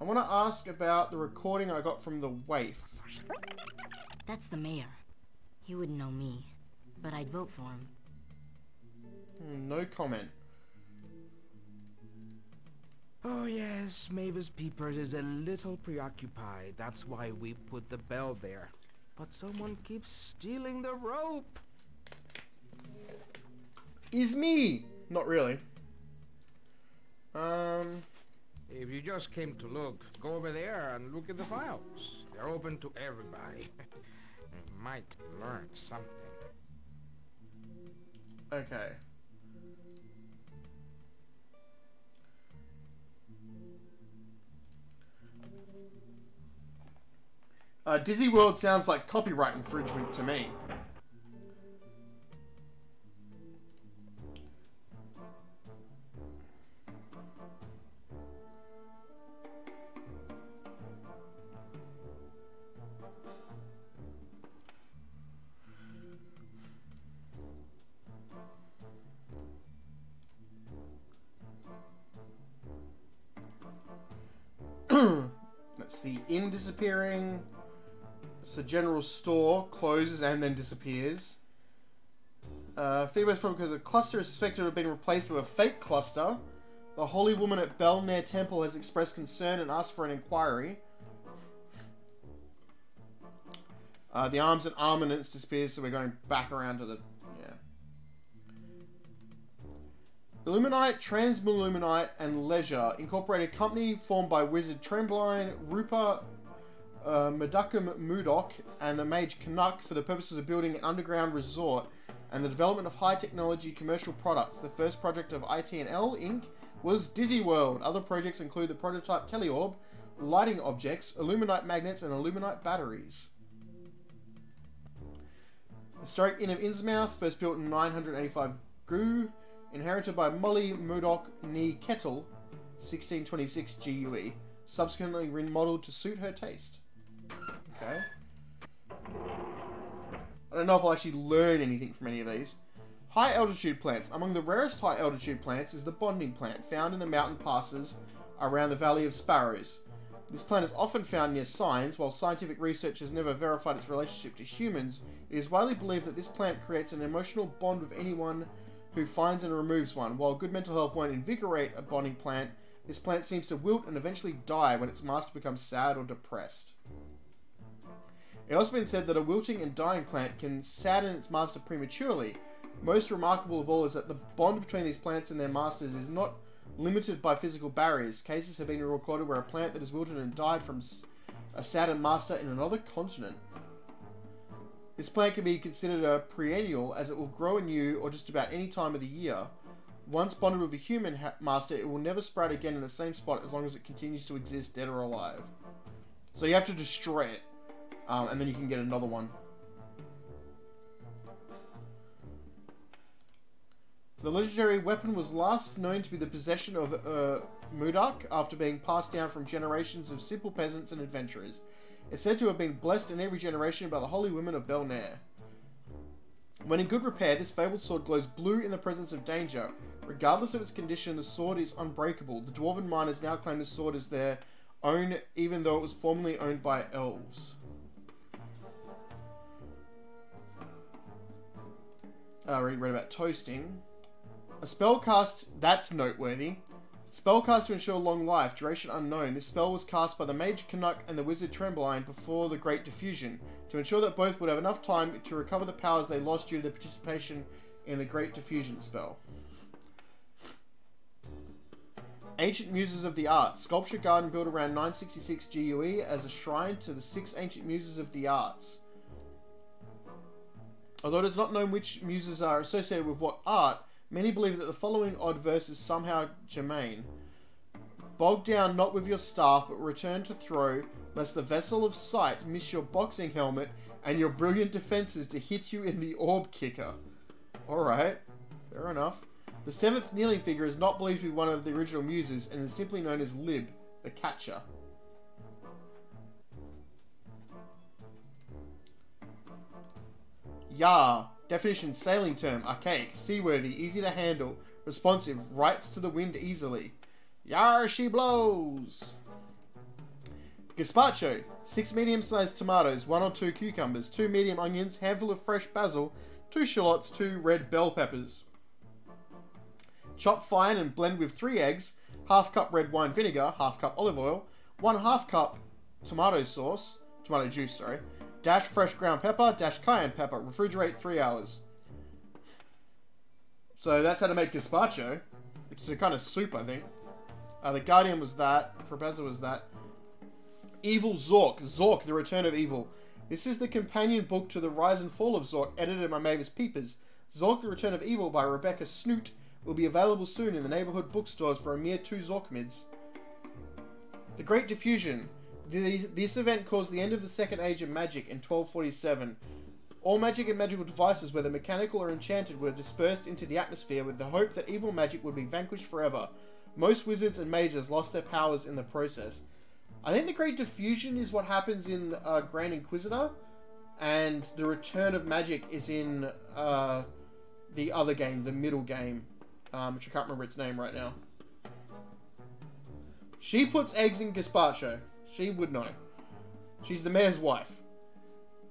S1: want to ask about the recording I got from the waif.
S5: That's the mayor. He wouldn't know me, but I'd vote for him.
S1: No comment.
S7: Oh yes, Mavis Peepers is a little preoccupied. That's why we put the bell there. But someone keeps stealing the rope.
S1: Is me! Not really.
S7: If you just came to look, go over there and look at the files. They're open to everybody. You might learn something.
S1: Okay. Dizzy World sounds like copyright infringement to me. That's the inn disappearing. It's the general store closes and then disappears. Feedback's probably because the cluster is suspected to have been replaced with a fake cluster. The holy woman at Belnair Temple has expressed concern and asked for an inquiry. The arms and armaments disappears, so we're going back around to the... yeah. Illuminite, Transmilluminite, and Leisure incorporate a company formed by Wizard Trembline, Rupa, Meducum Mudok, and the Mage Canuck for the purposes of building an underground resort and the development of high-technology commercial products. The first project of IT&L Inc. was Dizzy World. Other projects include the prototype Teleorb, lighting objects, Illuminite magnets, and Illuminite batteries. Historic Inn of Innsmouth, first built in 985 GU, inherited by Molly Murdoch Nee Kettle, 1626 GUE, subsequently remodeled to suit her taste. Okay. I don't know if I'll actually learn anything from any of these. High altitude plants. Among the rarest high altitude plants is the bonding plant, found in the mountain passes around the Valley of Sparrows. This plant is often found near signs. While scientific research has never verified its relationship to humans, it is widely believed that this plant creates an emotional bond with anyone who finds and removes one. While good mental health won't invigorate a bonding plant, this plant seems to wilt and eventually die when its master becomes sad or depressed. It has also been said that a wilting and dying plant can sadden its master prematurely. Most remarkable of all is that the bond between these plants and their masters is not limited by physical barriers. Cases have been recorded where a plant that has wilted and died from a saddened master in another continent. This plant can be considered a perennial as it will grow anew or just about any time of the year. Once bonded with a human master, it will never sprout again in the same spot as long as it continues to exist, dead or alive. So you have to destroy it, and then you can get another one. The legendary weapon was last known to be the possession of Mudak after being passed down from generations of simple peasants and adventurers. It's said to have been blessed in every generation by the holy women of Belnair. When in good repair, this fabled sword glows blue in the presence of danger. Regardless of its condition, the sword is unbreakable. The dwarven miners now claim the sword as their own, even though it was formerly owned by elves. I already read about toasting. A spell cast, that's noteworthy. Spell cast to ensure long life, duration unknown. This spell was cast by the Mage Canuck and the Wizard Trembline before the Great Diffusion, to ensure that both would have enough time to recover the powers they lost due to their participation in the Great Diffusion spell. Ancient Muses of the Arts. Sculpture garden built around 966 GUE as a shrine to the 6 Ancient Muses of the Arts. Although it is not known which muses are associated with what art, many believe that the following odd verse is somehow germane. Bog down not with your staff, but return to throw, lest the vessel of sight miss your boxing helmet and your brilliant defenses to hit you in the orb kicker. Alright, fair enough. The 7th kneeling figure is not believed to be one of the original muses and is simply known as Lib, the catcher. Yar. Definition: sailing term, archaic, seaworthy, easy to handle, responsive, writes to the wind easily. Yar she blows! Gazpacho. 6 medium-sized tomatoes, 1 or 2 cucumbers, 2 medium onions, handful of fresh basil, 2 shallots, 2 red bell peppers. Chop fine and blend with 3 eggs, half cup red wine vinegar, half cup olive oil, 1/2 cup tomato juice, sorry. Dash fresh ground pepper, dash cayenne pepper. Refrigerate 3 hours. So that's how to make gazpacho, which is a kind of soup, I think. The Guardian was that. Frabeza was that. Evil Zork. Zork, the Return of Evil. This is the companion book to The Rise and Fall of Zork, edited by Mavis Peepers. Zork, the Return of Evil by Rebecca Snoot will be available soon in the neighborhood bookstores for a mere 2 Zorkmids. The Great Diffusion. This event caused the end of the Second Age of Magic in 1247. All magic and magical devices, whether mechanical or enchanted, were dispersed into the atmosphere with the hope that evil magic would be vanquished forever. Most wizards and mages lost their powers in the process. I think the Great Diffusion is what happens in Grand Inquisitor, and the Return of Magic is in the other game, the middle game, which I can't remember its name right now. She puts eggs in gazpacho. She would know. She's the mayor's wife.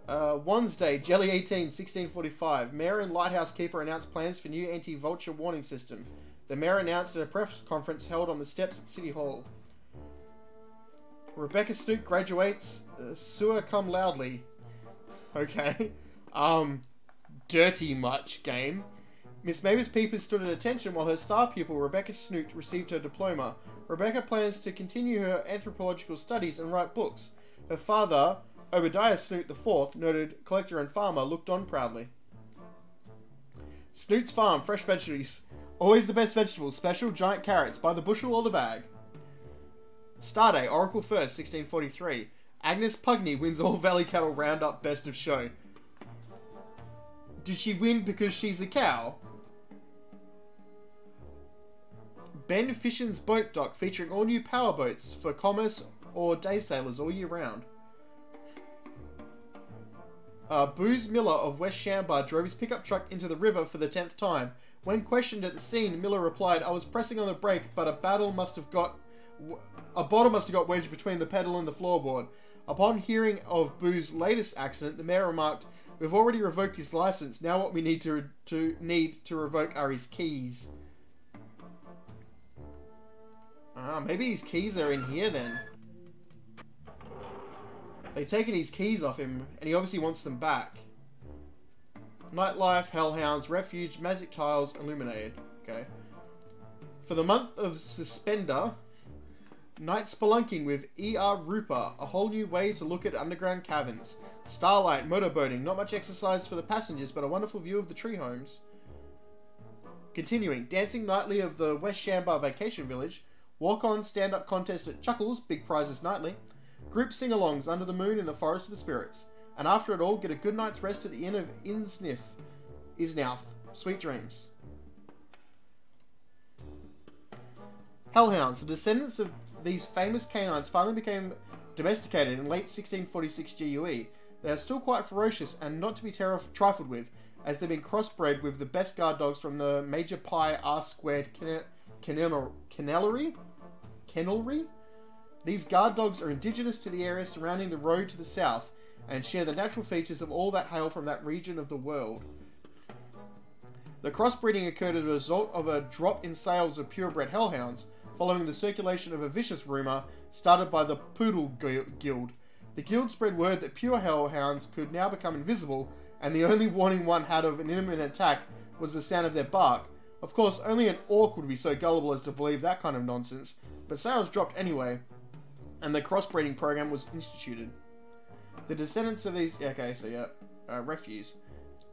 S1: Wednesday, Jelly 18, 1645. Mayor and lighthouse keeper announced plans for new anti-vulture warning system. The mayor announced at a press conference held on the steps at City Hall. Rebecca Snook graduates sua cum loudly. Okay. Dirty much, game. Miss Mavis Peepers stood at attention while her star pupil, Rebecca Snook, received her diploma. Rebecca plans to continue her anthropological studies and write books. Her father, Obadiah Snoot IV, noted collector and farmer, looked on proudly. Snoot's Farm, fresh veggies. Always the best vegetables, special giant carrots, by the bushel or the bag. Starday, Oracle 1st, 1643. Agnes Pugney wins all Valley Cattle Roundup Best of Show. Did she win because she's a cow? Ben Fishen's Boat Dock, featuring all new power boats for commerce or day sailors all year round. Booze Miller of West Shamba drove his pickup truck into the river for the 10th time. When questioned at the scene, Miller replied, "I was pressing on the brake, but a bottle must have got wedged between the pedal and the floorboard." Upon hearing of Boo's latest accident, the mayor remarked, "We've already revoked his license. Now what we need to revoke are his keys." Maybe his keys are in here then. They've taken his keys off him, and he obviously wants them back. Nightlife, Hellhounds, Refuge, Magic Tiles, Illuminated. Okay. For the month of Suspender, Night Spelunking with E.R. Rooper, a whole new way to look at underground caverns. Starlight, motorboating, not much exercise for the passengers, but a wonderful view of the tree homes. Continuing, Dancing Nightly of the West Shamba Vacation Village, walk-on stand-up contest at Chuckles, big prizes nightly, group sing-alongs under the moon in the Forest of the Spirits, and after it all, get a good night's rest at the Inn of Isnouth. Sweet dreams. Hellhounds, the descendants of these famous canines finally became domesticated in late 1646 GUE. They are still quite ferocious and not to be trifled with, as they've been crossbred with the best guard dogs from the Major Pi R-squared kennelry. These guard dogs are indigenous to the area surrounding the road to the south, and share the natural features of all that hail from that region of the world. The crossbreeding occurred as a result of a drop in sales of purebred hellhounds, following the circulation of a vicious rumour started by the Poodle Guild. The guild spread word that pure hellhounds could now become invisible, and the only warning one had of an imminent attack was the sound of their bark. Of course, only an orc would be so gullible as to believe that kind of nonsense, but sales dropped anyway, and the crossbreeding program was instituted. The descendants of these... Okay, so yeah. Refuse.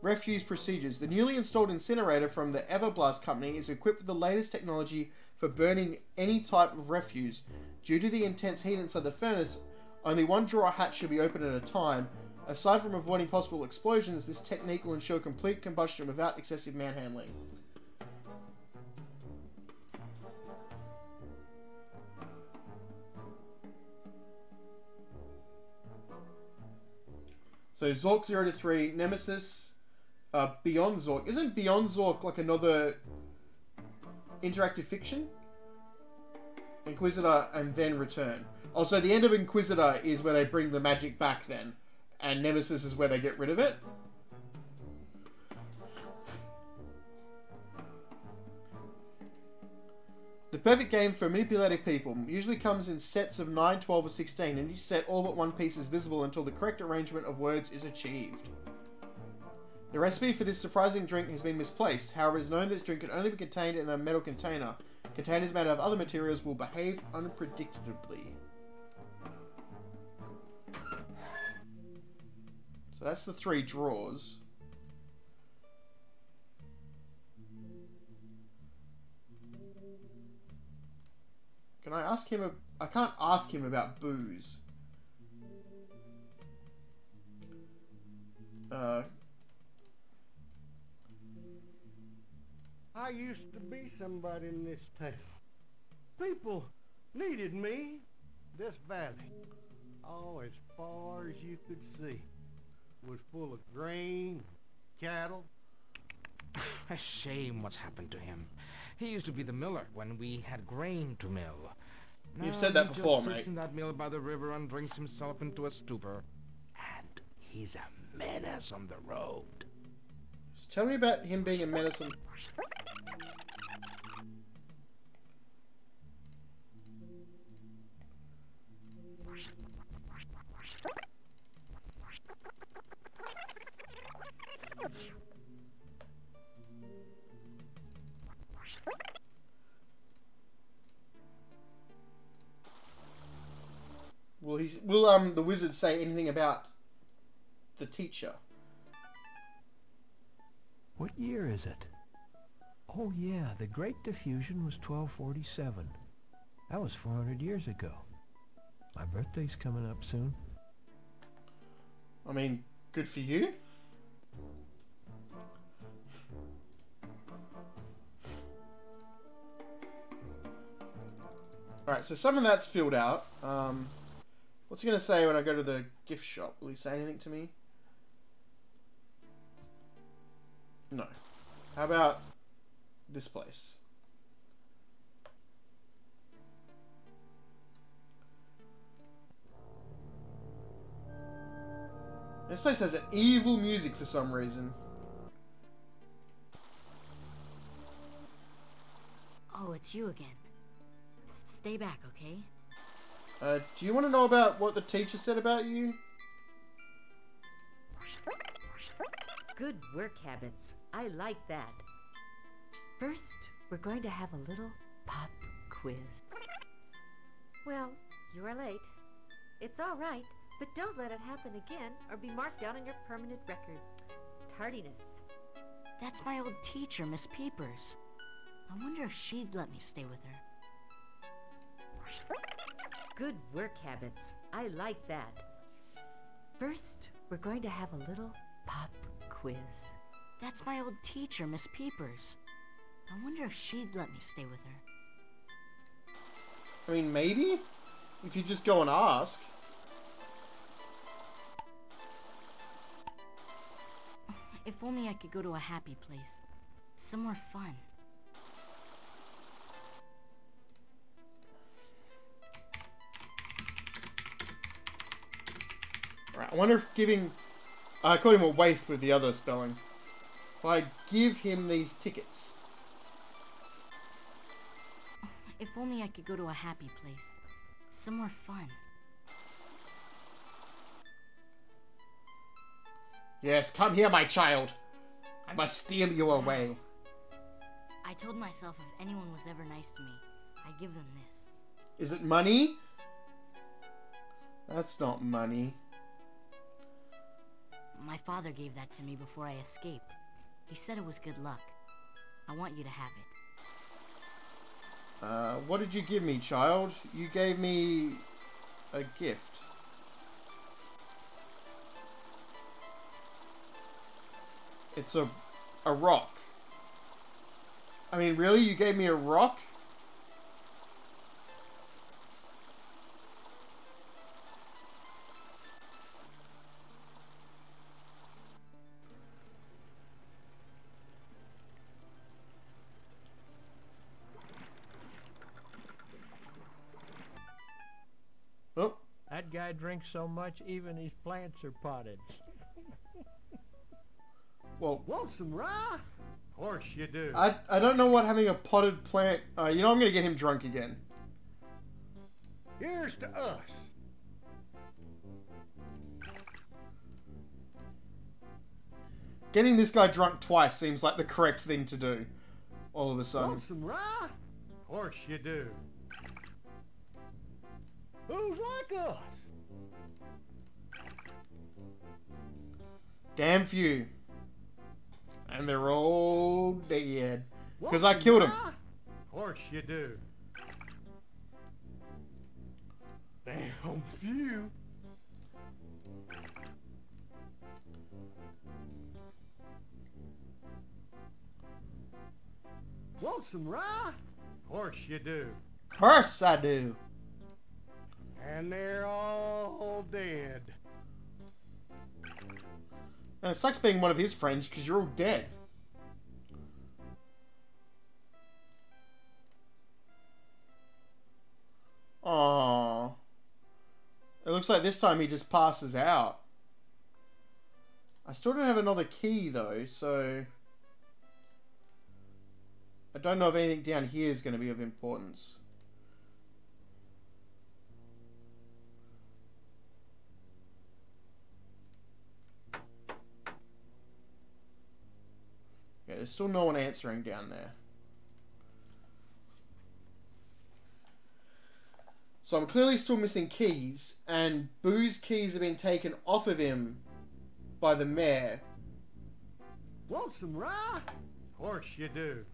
S1: Refuse procedures. The newly installed incinerator from the Everblast company is equipped with the latest technology for burning any type of refuse. Due to the intense heat inside the furnace, only one drawer hatch should be open at a time. Aside from avoiding possible explosions, this technique will ensure complete combustion without excessive manhandling. So Zork 0 to 3, Nemesis, Beyond Zork. Isn't Beyond Zork like another interactive fiction? Inquisitor and then Return. Also, the end of Inquisitor is where they bring the magic back then. And Nemesis is where they get rid of it. The perfect game for manipulative people usually comes in sets of 9, 12 or 16, and each set all but one piece is visible until the correct arrangement of words is achieved. The recipe for this surprising drink has been misplaced, however it is known that this drink can only be contained in a metal container. Containers made out of other materials will behave unpredictably. So that's the 3 drawers. Can I ask him? I can't ask him about booze.
S6: I used to be somebody in this town. People needed me. This valley, oh, as far as you could see, was full of grain, cattle.
S7: A shame what's happened to him. He used to be the miller when we had grain to mill.
S1: You've said that
S7: he
S1: before,
S7: just
S1: mate.
S7: sits in that mill by the river and drinks himself into a stupor. And he's a menace on the road.
S1: Just tell me about him being a menace on... Will the wizard say anything about the teacher?
S3: What year is it? Oh yeah, the Great Diffusion was 1247. That was 400 years ago. My birthday's coming up soon.
S1: I mean, good for you. Alright, so some of that's filled out. What's he going to say when I go to the gift shop? Will he say anything to me? No. How about this place? This place has an evil music for some reason.
S5: Oh, it's you again. Stay back, okay?
S1: Do you want to know about what the teacher said about you?
S8: Good work habits. I like that. First, we're going to have a little pop quiz. Well, you are late. It's all right, but don't let it happen again or be marked down on your permanent record. Tardiness.
S5: That's my old teacher, Miss Peepers. I wonder if she'd let me stay with her.
S8: Good work habits. I like that. First, we're going to have a little pop quiz.
S5: That's my old teacher, Miss Peepers. I wonder if she'd let me stay with her.
S1: I mean, maybe? If you just go and ask.
S5: If only I could go to a happy place. Somewhere fun.
S1: Right, I wonder if giving... I called him a waif with the other spelling. If I give him these tickets.
S5: If only I could go to a happy place. Somewhere fun.
S1: Yes, come here, my child. I must steal you away.
S5: I told myself if anyone was ever nice to me, I'd give them this.
S1: Is it money? That's not money.
S5: My father gave that to me before I escaped. He said it was good luck. I want you to have it.
S1: What did you give me, child? You gave me a gift. It's a rock. I mean, really? You gave me a rock? Oh.
S3: That guy drinks so much, even his plants are potted.
S1: Well,
S6: Want some rye? Of course you do.
S1: I don't know what having a potted plant... you know, I'm going to get him drunk again.
S6: Here's to us.
S1: Getting this guy drunk twice seems like the correct thing to do. All of a sudden.
S6: Want some rye? Of course you do. Who's like us?
S1: Damn few. And they're all dead. Because I killed him.
S6: Of course you do. Damn few. Want some rye? Of course you do.
S1: Course I do.
S6: And they're all dead.
S1: And it sucks being one of his friends because you're all dead. It looks like this time he just passes out. I still don't have another key though, so... I don't know if anything down here is going to be of importance. Yeah, there's still no one answering down there. So I'm clearly still missing keys, and Boo's keys have been taken off of him by the mayor.
S6: Want some rye? Of course you do.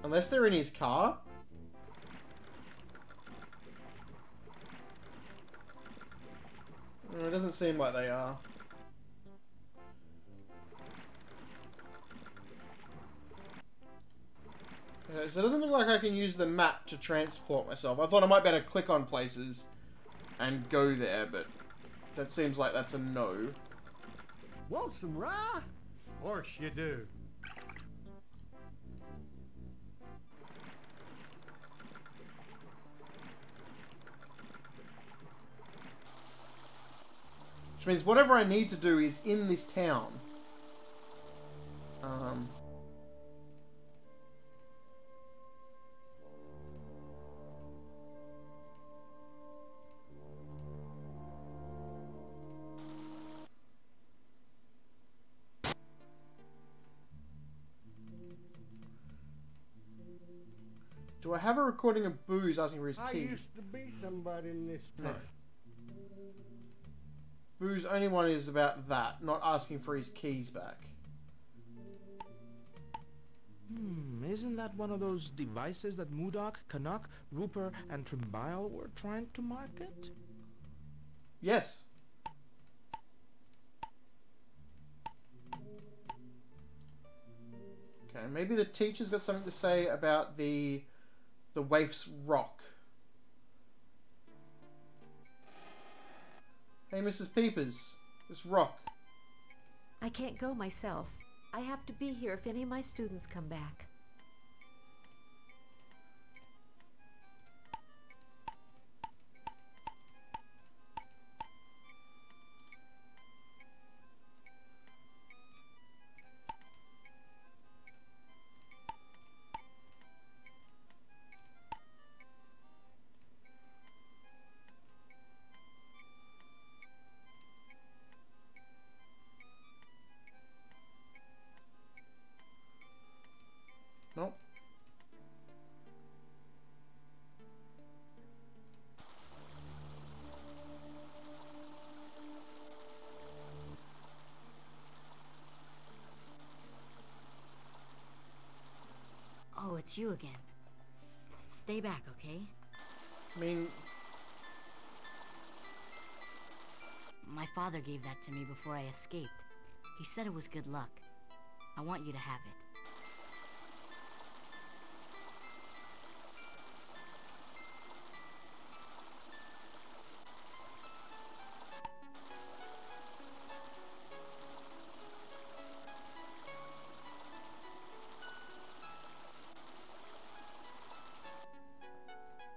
S1: Unless they're in his car. It doesn't seem like they are. Okay, so it doesn't look like I can use the map to transport myself. I thought I might be able to click on places and go there, but that seems like that's a no.
S6: Want some rye? Of course you do.
S1: Which means whatever I need to do is in this town. Do I have a recording of Boo's asking for his
S6: I
S1: keys?
S6: used to be somebody in this
S1: No.
S6: town.
S1: Boo's only one is about that, not asking for his keys back.
S7: Isn't that one of those devices that Modoc, Canuck, Rupert, and Trimble were trying to market?
S1: Yes. Okay, maybe the teacher's got something to say about the waif's rock. Hey, Mrs. Peepers, this rock.
S8: I can't go myself. I have to be here if any of my students come back.
S1: Nope.
S5: Oh, it's you again. Stay back, okay?
S1: I mean,
S5: My father gave that to me before I escaped. He said it was good luck. I want you to have it.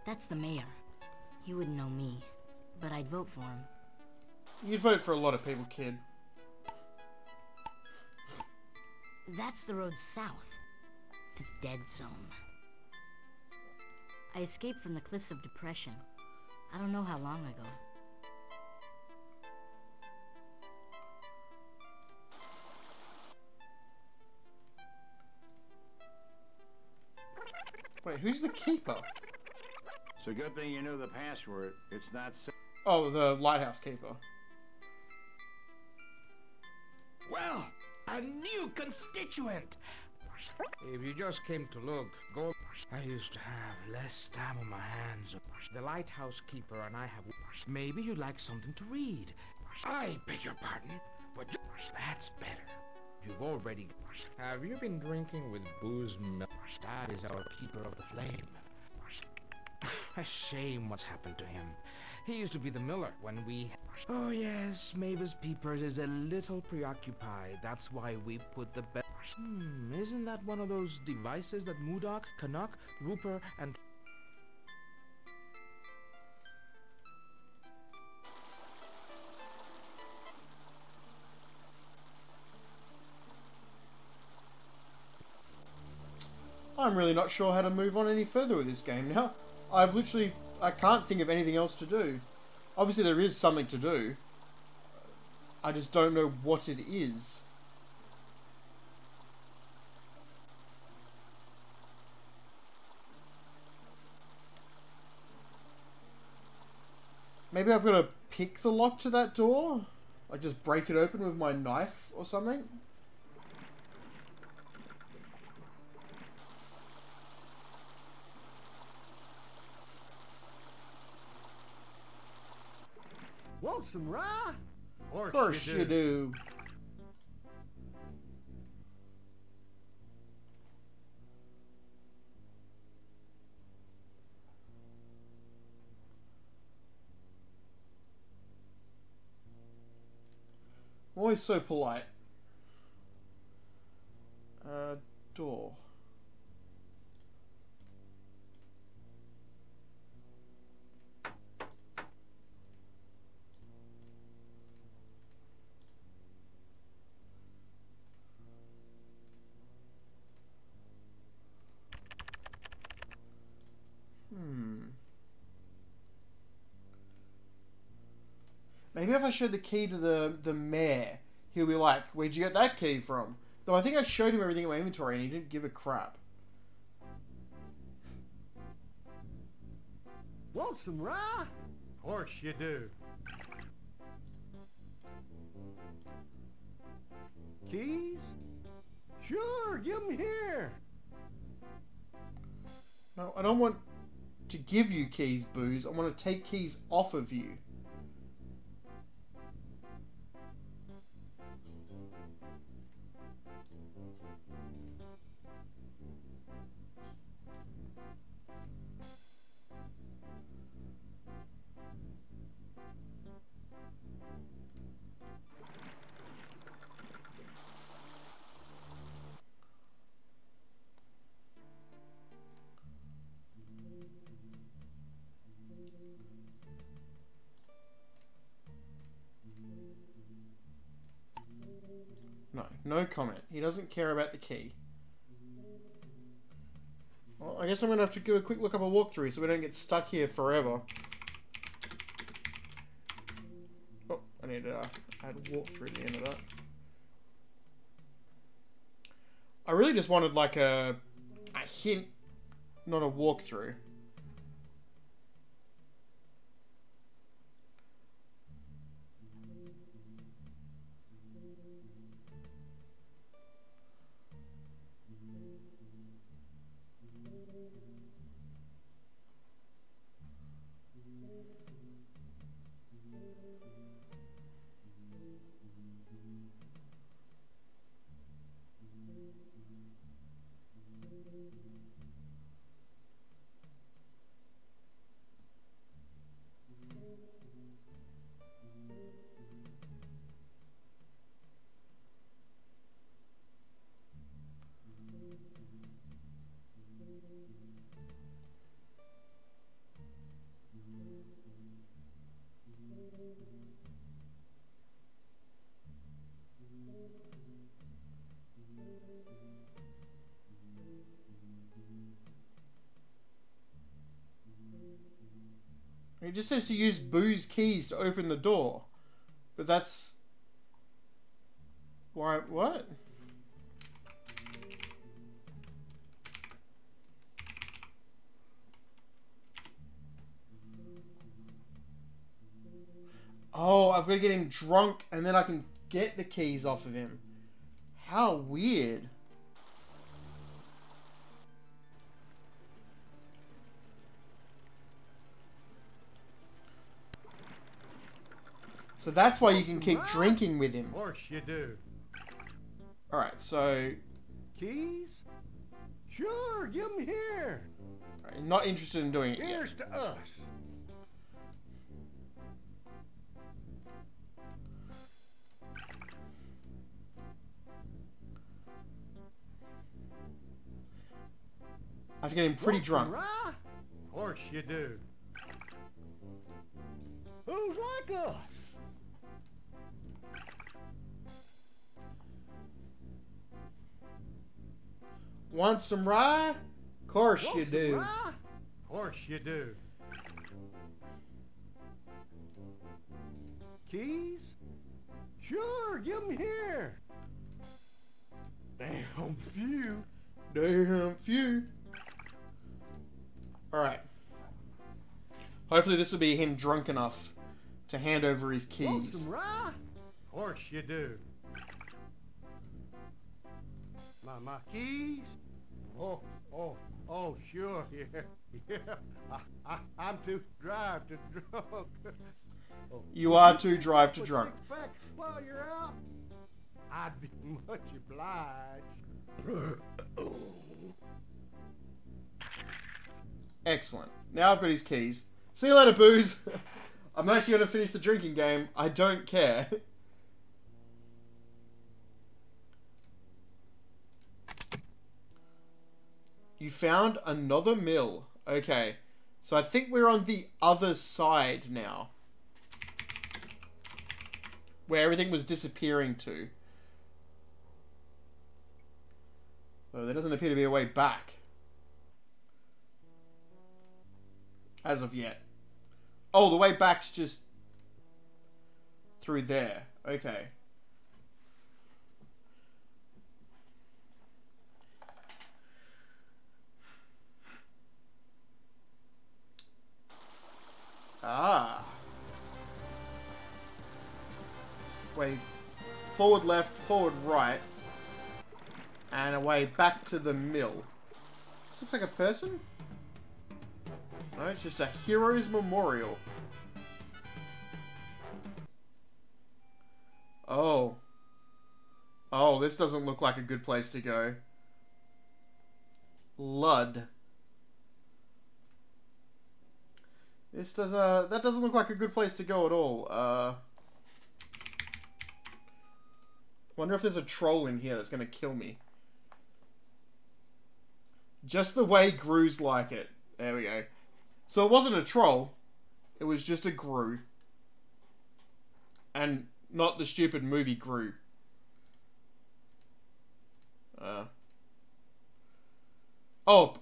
S5: That's the mayor. He wouldn't know me, but I'd vote for him.
S1: you'd vote for a lot of people, kid.
S5: That's the road south to Dead Zone. I escaped from the Cliffs of Depression. I don't know how long ago.
S1: Wait, who's the keeper?
S4: It's a good thing you knew the password. It's not...
S1: Oh, the lighthouse keeper.
S7: Well, a new constituent. If you just came to look, go... I used to have less time on my hands. The lighthouse keeper and I have... Maybe you'd like something to read. I beg your pardon, but that's better. You've already... Have you been drinking with booze milk? That is our keeper of the flame. A shame what's happened to him. He used to be the miller when we... Oh yes, Mavis Peepers is a little preoccupied. That's why we put the best... Isn't that one of those devices that Modoc, Canuck, Rupert, and...
S1: I'm really not sure how to move on any further with this game now. I can't think of anything else to do. Obviously there is something to do. I just don't know what it is. Maybe I've got to pick the lock to that door? Like just break it open with my knife or something?
S6: Want some rye?
S1: Of course you do. Always so polite. Door. Maybe if I showed the key to the mayor, he'll be like, where'd you get that key from? Though I think I showed him everything in my inventory and he didn't give a crap.
S6: Want some rye? Of course you do. Keys? Sure, give them here.
S1: No, I don't want to give you keys, Booze. I want to take keys off of you. No, no comment. He doesn't care about the key. Well, I guess I'm going to have to give a quick look up a walkthrough so we don't get stuck here forever. Oh, I need to add walkthrough at the end of that. I really just wanted like a hint, not a walkthrough. It just says to use Boo's keys to open the door. But that's... Why, what? Oh, I've got to get him drunk and then I can get the keys off of him. How weird. So that's why you can keep drinking with him.
S6: Of course you do.
S1: Alright, so...
S6: Keys? Sure, give them here.
S1: Right, not interested in doing it yet.
S6: Here's to us.
S1: I have to get him pretty drunk.
S6: Of course you do. Who's like us?
S1: Want some rye? course you do.
S6: Of course you do. Keys? Sure, give 'em here. Damn few.
S1: Damn few. Alright. Hopefully this will be him drunk enough to hand over his
S6: Want
S1: keys.
S6: some rye? Of course you do. My keys? Oh, sure, yeah. I'm too dry to drunk. Oh,
S1: You are too drive to
S6: would
S1: drunk.
S6: you take back while you're out? I'd be much obliged.
S1: Excellent. Now I've got his keys. See you later, booze. I'm actually going to finish the drinking game. I don't care. You found another mill. Okay. So I think we're on the other side now. Where everything was disappearing to. So there doesn't appear to be a way back. As of yet. Oh, the way back's just through there. Okay. Ah. Way forward left, forward right. And away back to the mill. This looks like a person? No, it's just a hero's memorial. Oh. Oh, this doesn't look like a good place to go. Lud. This does that doesn't look like a good place to go at all. Wonder if there's a troll in here that's gonna kill me. Just the way Gru's like it. There we go. So it wasn't a troll. It was just a Gru. And not the stupid movie Gru. Oh,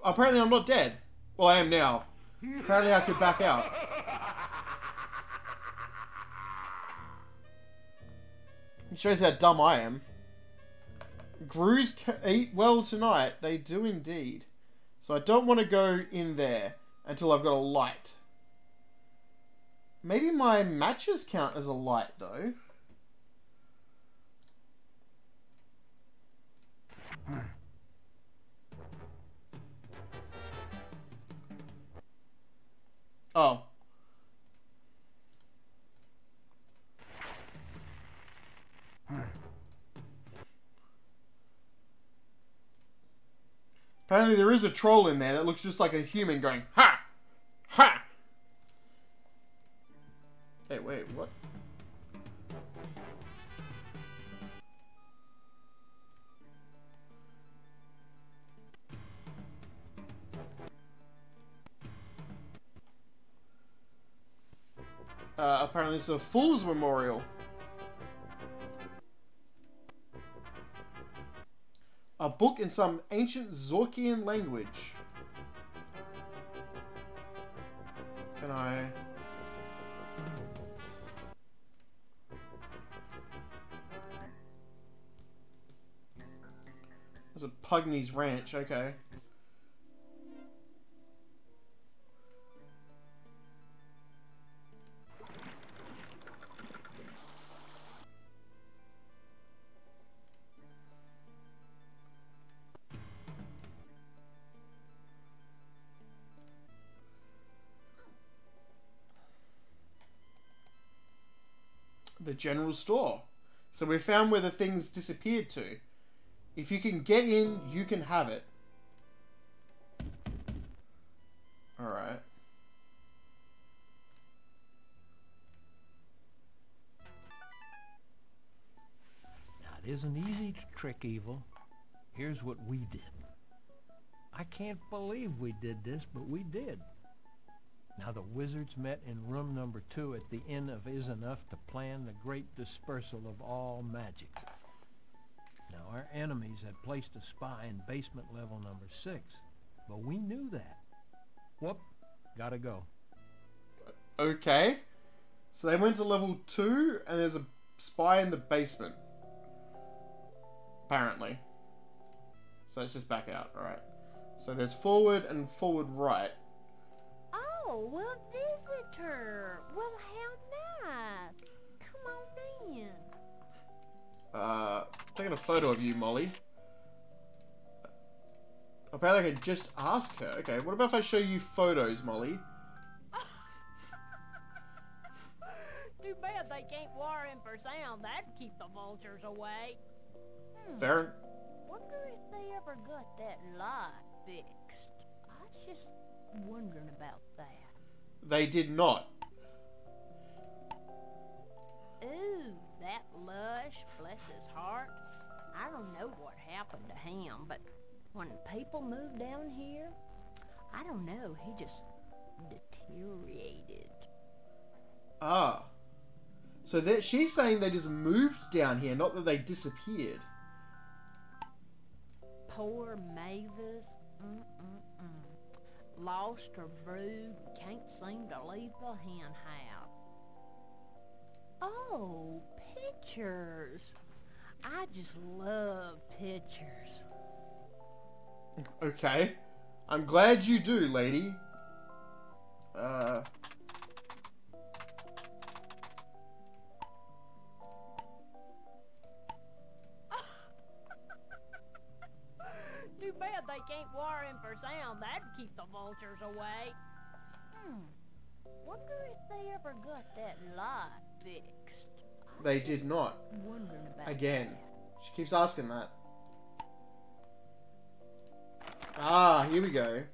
S1: apparently I'm not dead. Well, I am now. Apparently I could back out. It shows how dumb I am. Grus eat well tonight. They do indeed. So I don't want to go in there until I've got a light. Maybe my matches count as a light, though. Oh. Apparently there is a troll in there that looks just like a human going, ha! Ha! Hey, wait, what? Apparently it's a fool's memorial. A book in some ancient Zorkian language. Can I... There's a Pugny's Ranch, okay. The general store. So we found where the things disappeared to. If you can get in, you can have it. Alright.
S3: Now, it isn't easy to trick evil. Here's what we did. I can't believe we did this, but we did. Now the wizards met in room number 2 at the Inn of Enough to plan the great dispersal of all magic. Now our enemies had placed a spy in basement level number 6. but we knew that. Whoop, gotta go.
S1: Okay. So they went to level 2, and there's a spy in the basement. Apparently. So let's just back out. Alright. So there's forward and forward right.
S8: Oh, well, visitor. Well, how nice. Come on in.
S1: Taking a photo of you, Molly. Apparently I can just ask her. Okay, what about if I show you photos, Molly?
S9: Too bad they can't wire in for sound. That'd keep the vultures away.
S1: Fair.
S9: Wonder if they ever got that light fixed. I was just wondering about that.
S1: They did not.
S9: Ooh, that Lush, bless his heart. I don't know what happened to him, but when people moved down here, I don't know, he just deteriorated.
S1: Ah. So that she's saying they just moved down here, not that they disappeared.
S9: Poor Mavis. Lost her brood, can't seem to leave the hen house. Oh, pictures. I just love pictures.
S1: Okay. I'm glad you do, lady.
S9: Too bad they can't wire in for sound. That'd keep the vultures away. Wonder if they ever got that light fixed.
S1: They did not.
S9: Wondering about
S1: Again.
S9: that.
S1: She keeps asking that. Ah, here we go.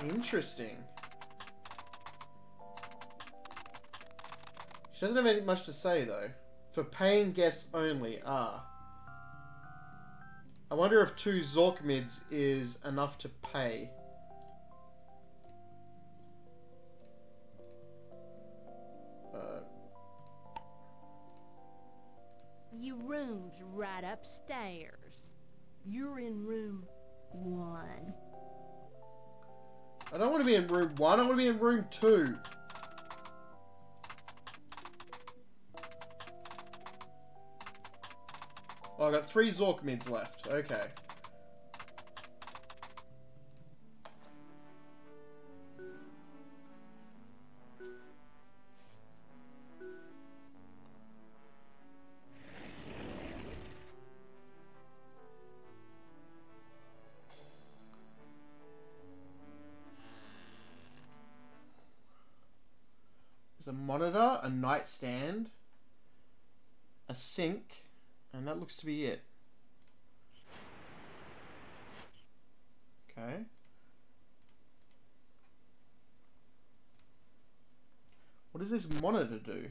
S1: Interesting. She doesn't have much to say, though. For paying guests only. Ah. I wonder if 2 Zork mids is enough to pay.
S9: Your room's right upstairs. You're in room 1.
S1: I don't want to be in room 1, I want to be in room 2. Oh, I got 3 Zork mids left. Okay. There's a monitor, a nightstand, a sink, and that looks to be it. Okay. What does this monitor do?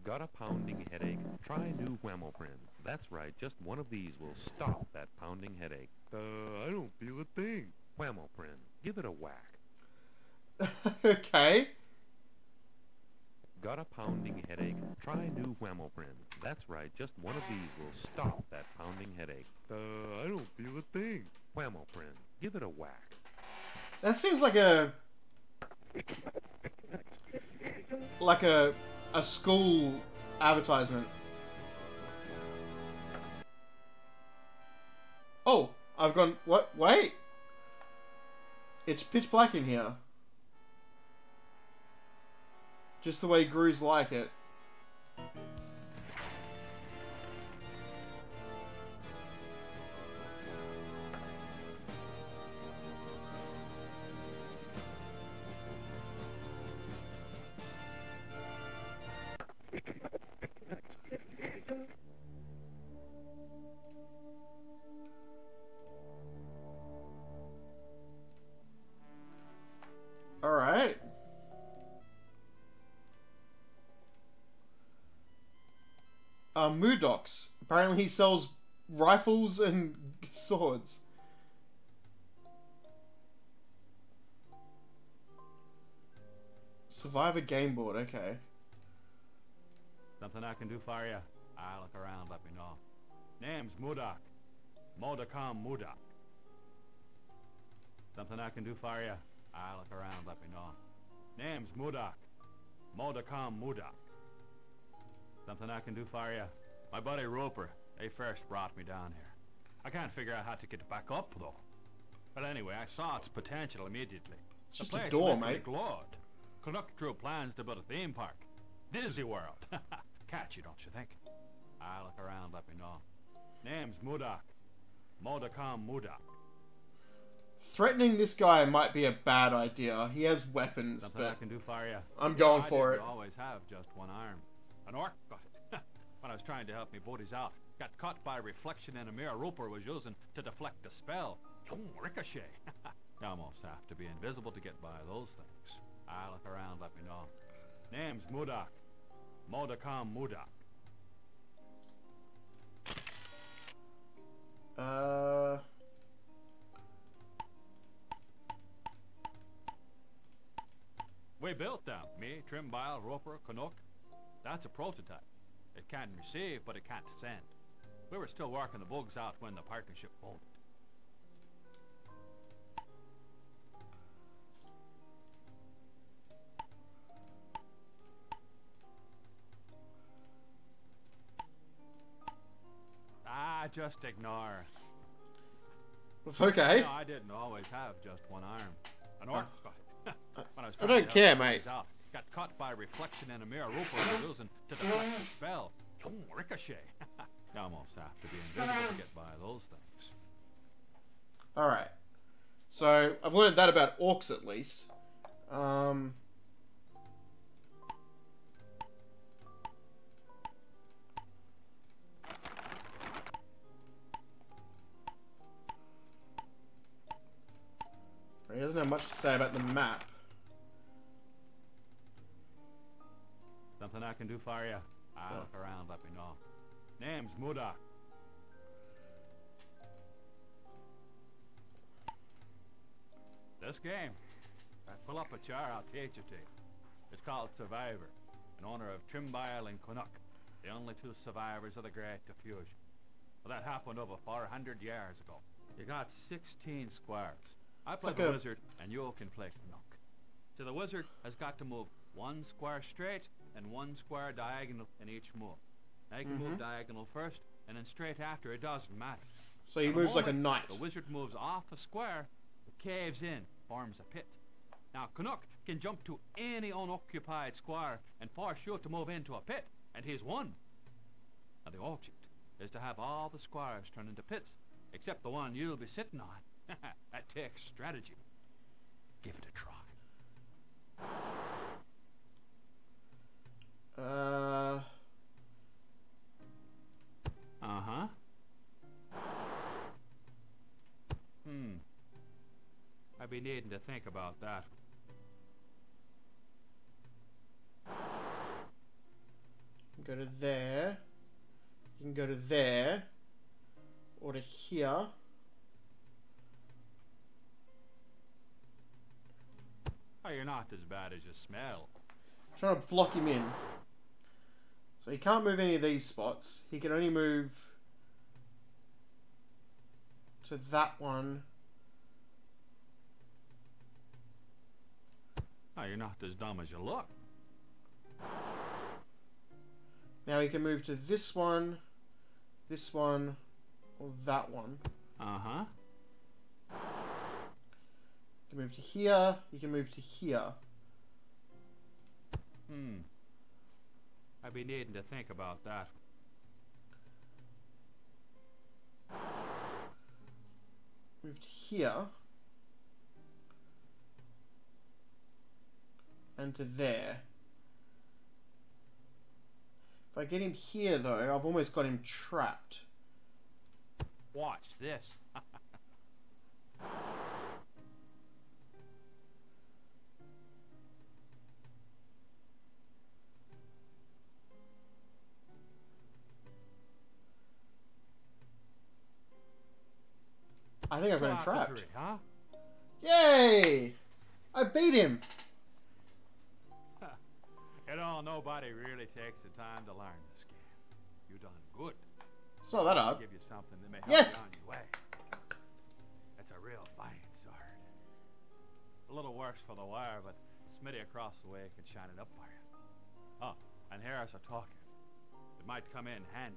S10: Got a pounding headache? Try new Whamoprin. That's right, just one of these will stop that pounding headache. I don't feel a thing. Whamoprin. Give it a whack.
S1: Okay.
S10: Got a pounding headache? Try new Whamoprin. That's right, just one of these will stop that pounding headache. I don't feel a thing. Whamoprin. Give it a whack.
S1: That seems like a school advertisement. Oh, I've gone. What? Wait. It's pitch black in here. Just the way Gru's like it. Alright. Moodox. Apparently he sells rifles and swords. Survivor game board, okay.
S11: Something I can do for you? I look around, let me know. Name's Mudak. Modakam Mudak. Something I can do for you? I look around, let me know. Name's Mudak. Modakam Mudak. Something I can do for you? My buddy Roper, they first brought me down here. I can't figure out how to get back up, though. But anyway, I saw its potential immediately.
S1: It's just a door, mate.
S11: Glowed. Canuck drew plans to build a theme park. Disney World. Catchy, don't you think? I look around, let me know. Name's Mudak. Modakam Mudak.
S1: Threatening this guy might be a bad idea. He has weapons,
S11: Something
S1: but
S11: I can do for you.
S1: I'm going for it.
S11: I always have just one arm. An orc got it. When I was trying to help me buddies out, got caught by a reflection in a mirror Roper was using to deflect a spell. Ricochet. You almost have to be invisible to get by those things. I look around, let me know. Name's Mudak. Modakam Mudak. We built them. Me, Trimbile, Roper, Canuck. That's a prototype. It can receive, but it can't send. We were still working the bugs out when the partnership folded. Just ignore.
S1: Okay.
S11: No, I didn't always have just one arm. An orc got it. When
S1: I don't care, mate.
S11: Out, got caught by a reflection in a mirror Roper was using to deflect the spell. Ricochet. You almost have to be invisible to get by those things.
S1: Alright. So, I've learned that about orcs at least. He doesn't have much to say about the map.
S11: Something I can do for you? I look around, let me know. Name's Mudak. This game. Pull up a chair, I'll teach it to you. It's called Survivor, in honor of Trimbile and Canuck, the only two survivors of the Great Diffusion. Well, that happened over 400 years ago. You got 16 squares. I play the wizard, and you can play Canuck. So the wizard has got to move one square straight and one square diagonal in each move. Now you can move diagonal first, and then straight after. It doesn't matter.
S1: So he moves like a knight.
S11: The wizard moves off a square, it caves in, forms a pit. Now Canuck can jump to any unoccupied square and force you to move into a pit, and he's won. Now the object is to have all the squares turn into pits, except the one you'll be sitting on. That takes strategy. Give it a try. Uh-huh. I'd be needing to think about that.
S1: You can go to there. You can go to there. Or to here.
S11: Oh, you're not as bad as you smell.
S1: I'm trying to block him in. So he can't move any of these spots. He can only move to that one.
S11: Oh, you're not as dumb as you look.
S1: Now he can move to this one, or that one.
S11: Uh-huh.
S1: You can move to here, you can move to here.
S11: I'd be needing to think about that.
S1: Move to here. And to there. If I get him here though, I've almost got him trapped.
S11: Watch this.
S1: I think I've got him trapped.
S11: Huh?
S1: Yay! I beat him!
S11: nobody really takes the time to learn this game. You done good.
S1: It's not that
S11: I'll
S1: hard.
S11: give you something that may help
S1: Yes!
S11: you on your way. It's a real fine sword. A little works for the wire, but Smitty across the way can shine it up for you. Oh, and here's a token. It might come in handy.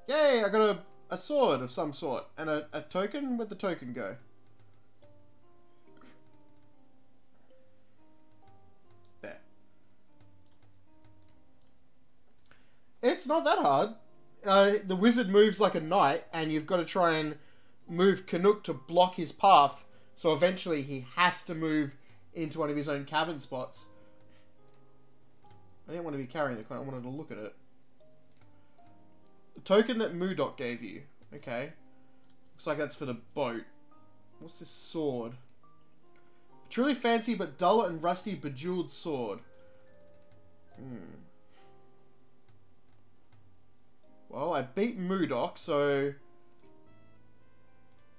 S1: Yay, I got a sword of some sort. And a token? Where'd the token go? There. It's not that hard. The wizard moves like a knight, and you've got to try and move Canuck to block his path, so eventually he has to move into one of his own cavern spots. I didn't want to be carrying the coin, I wanted to look at it. The token that Moodok gave you. Okay. Looks like that's for the boat. What's this sword? A truly fancy but dull and rusty bejeweled sword. Well, I beat Moodok, so...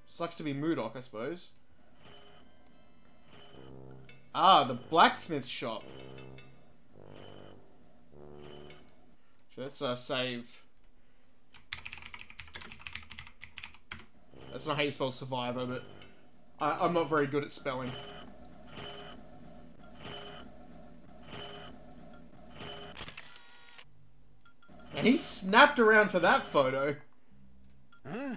S1: Sucks to be Moodok, I suppose. Ah, the blacksmith shop. So let's save. That's not how you spell survivor, but I'm not very good at spelling. And he snapped around for that photo.
S3: Huh?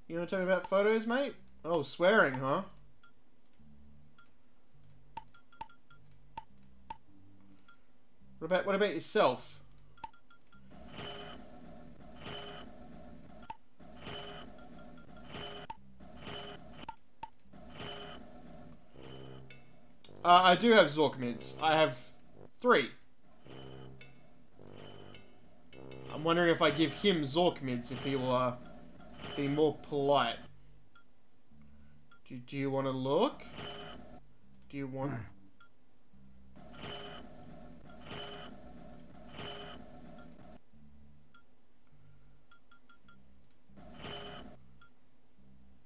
S1: You want to tell me about photos, mate? Oh, swearing, huh? What about yourself? I do have Zork mids. I have 3. I'm wondering if I give him Zork mids, if he will be more polite. Do you want to look? Do you want...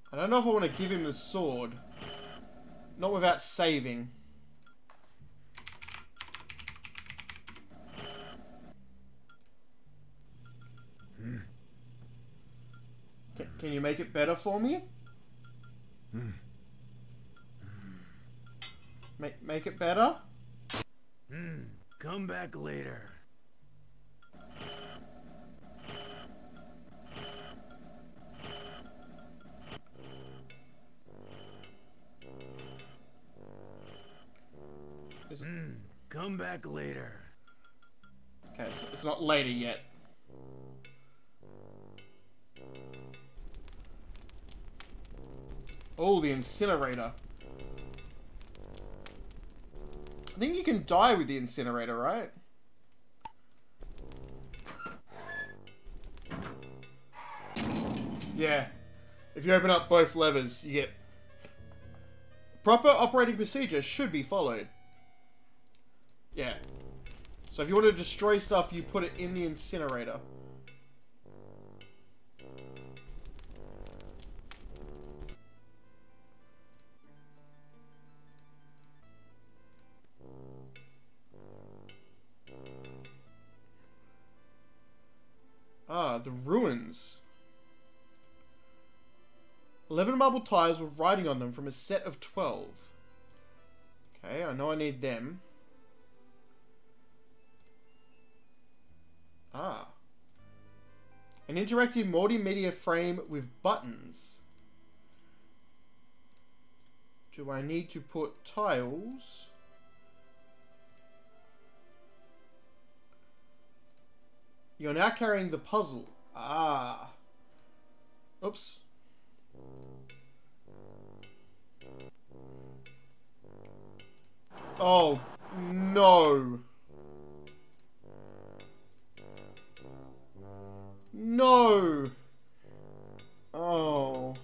S1: I don't know if I want to give him the sword. Not without saving. Can you make it better for me? Make it better?
S3: Come back later. Come back later.
S1: Okay, so it's not later yet. Oh, the incinerator. I think you can die with the incinerator, right? Yeah. If you open up both levers, you get... Proper operating procedure should be followed. Yeah. So if you want to destroy stuff, you put it in the incinerator. Ah, the ruins. 11 marble tires with writing on them from a set of 12. Okay, I know I need them. Ah. An interactive multimedia frame with buttons. Do I need to put tiles? You're now carrying the puzzle. Ah. Oops. Oh, no. No. Oh.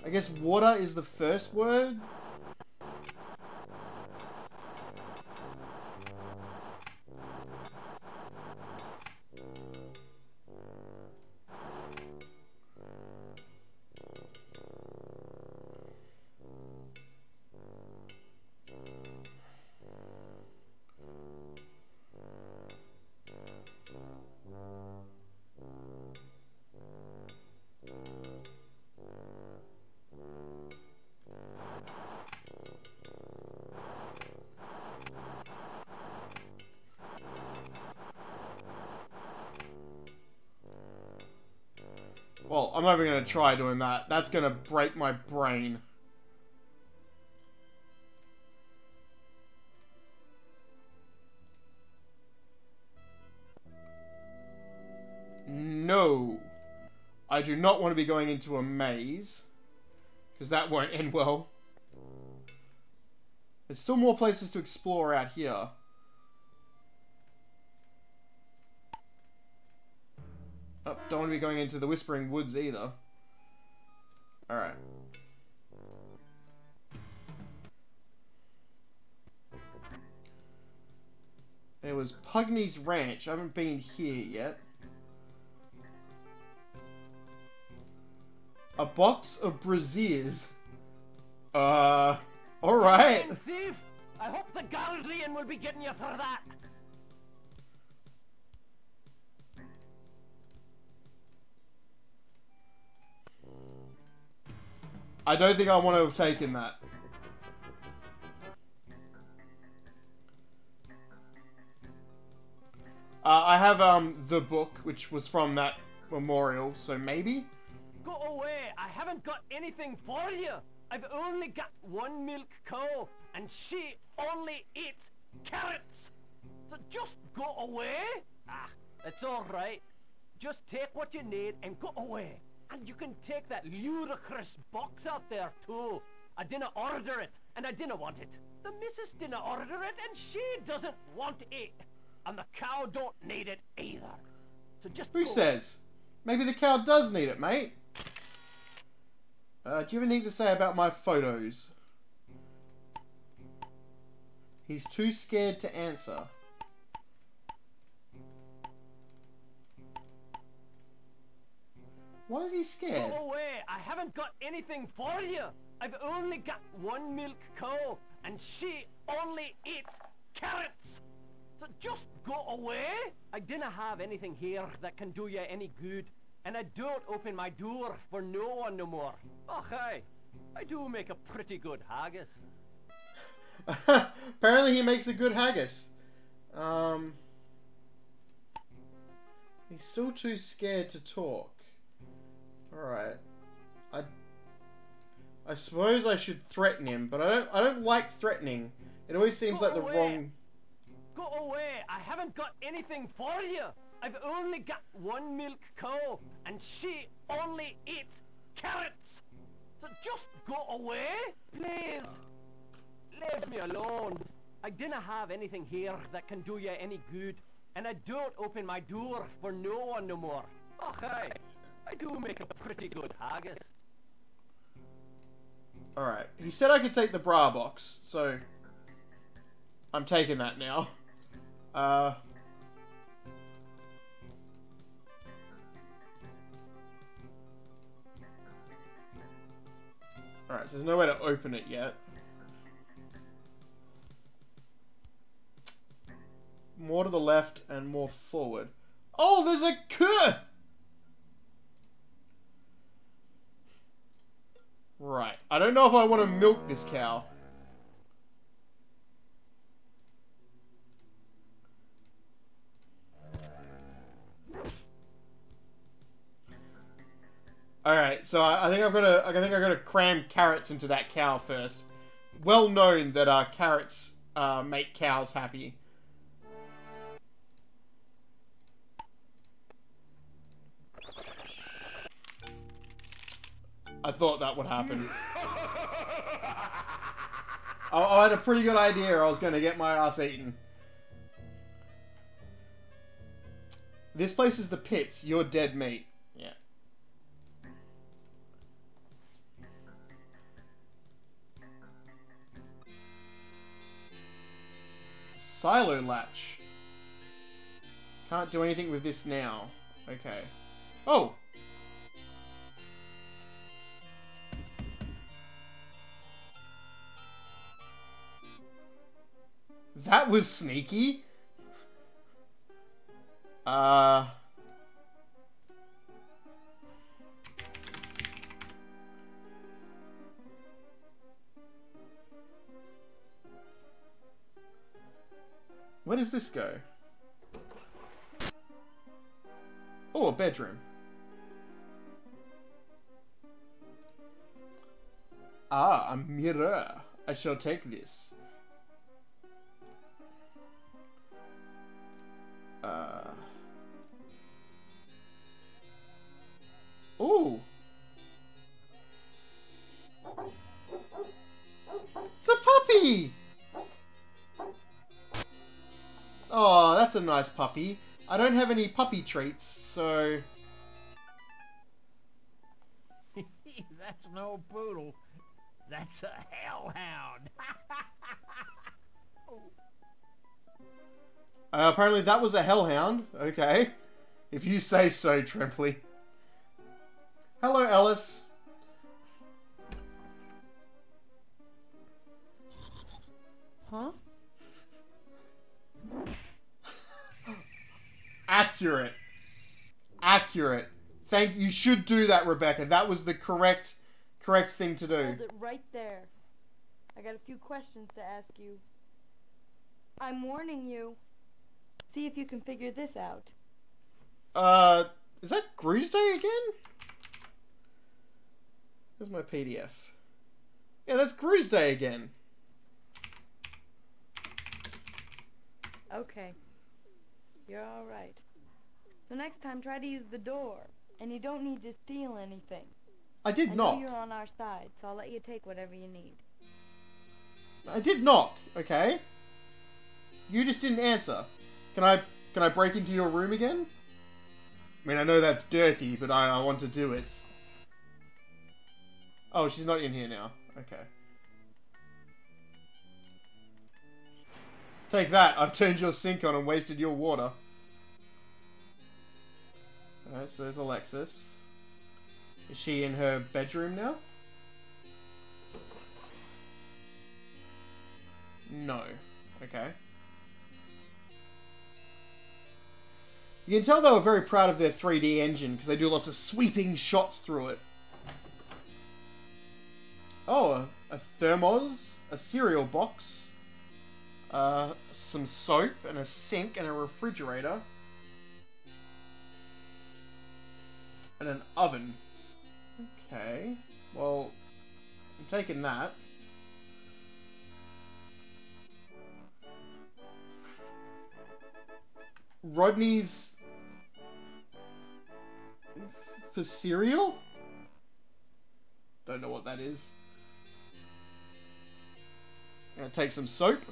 S1: I guess water is the first word. I'm not even going to try doing that. That's going to break my brain. No. I do not want to be going into a maze. Because that won't end well. There's still more places to explore out here. Oh, don't want to be going into the Whispering Woods either. Alright. There was Pugney's Ranch. I haven't been here yet. A box of braziers. Alright.
S9: Thief! I hope the Guardian will be getting you for that.
S1: I don't think I want to have taken that. I have the book, which was from that memorial, so maybe?
S9: Go away! I haven't got anything for you! I've only got one milk cow, and she only eats carrots! So just go away! Ah, it's alright. Just take what you need and go away. And you can take that ludicrous box out there too. I didn't order it, and I didn't want it. The missus didn't order it, and she doesn't want it. And the cow don't need it either. So just
S1: Who says? Maybe the cow does need it, mate. Do you have anything to say about my photos? He's too scared to answer. Why is he scared?
S9: Go away! I haven't got anything for you! I've only got one milk cow, and she only eats carrots! So just go away! I didn't have anything here that can do you any good, and I don't open my door for no one no more. Oh, hi. I do make a pretty good haggis.
S1: Apparently he makes a good haggis. He's still too scared to talk. Alright. I suppose I should threaten him, but I don't like threatening. It always seems like the wrong...
S9: Go away! I haven't got anything for you! I've only got one milk cow, and she only eats carrots! So just go away, please! Leave me alone. I didn't have anything here that can do you any good, and I don't open my door for no one no more. Oh, hi. I do make a pretty good haggis.
S1: Alright. He said I could take the bra box, so... I'm taking that now. Alright, so there's no way to open it yet. More to the left and more forward. Oh, there's a cur! Right. I don't know if I want to milk this cow. Alright, so I think I've got to cram carrots into that cow first. Well known that carrots make cows happy. I thought that would happen. I had a pretty good idea I was going to get my ass eaten. This place is the pits. You're dead meat. Yeah. Silo latch. Can't do anything with this now. Okay. Oh! That was sneaky. Where does this go? Oh, a bedroom. Ah, a mirror. I shall take this. Ooh. It's a puppy! Oh, that's a nice puppy. I don't have any puppy treats, so...
S3: That's no poodle. That's a hellhound.
S1: Apparently that was a hellhound. Okay. If you say so, Trembley. Hello, Alice.
S8: Huh?
S1: Accurate. Accurate. You should do that, Rebecca. That was the correct thing to do.
S12: Hold it right there. I got a few questions to ask you. I'm warning you. See if you can figure this out.
S1: Is that Gru's Day again? Where's my PDF? Yeah, that's Gru's Day again.
S12: Okay. You're alright. So next time, try to use the door. And you don't need to steal anything.
S1: I did
S12: I
S1: knock.
S12: know you're on our side, so I'll let you take whatever you need.
S1: I did knock, okay? You just didn't answer. Can I break into your room again? I mean, I know that's dirty, but I want to do it. Oh, she's not in here now. Okay. Take that. I've turned your sink on and wasted your water. Alright, so there's Alexis. Is she in her bedroom now? No. Okay. You can tell they were very proud of their 3D engine because they do lots of sweeping shots through it. Oh, a thermos, a cereal box, some soap and a sink and a refrigerator. And an oven. Okay. Well, I'm taking that. Rodney's... for cereal? Don't know what that is. I'm gonna take some soap.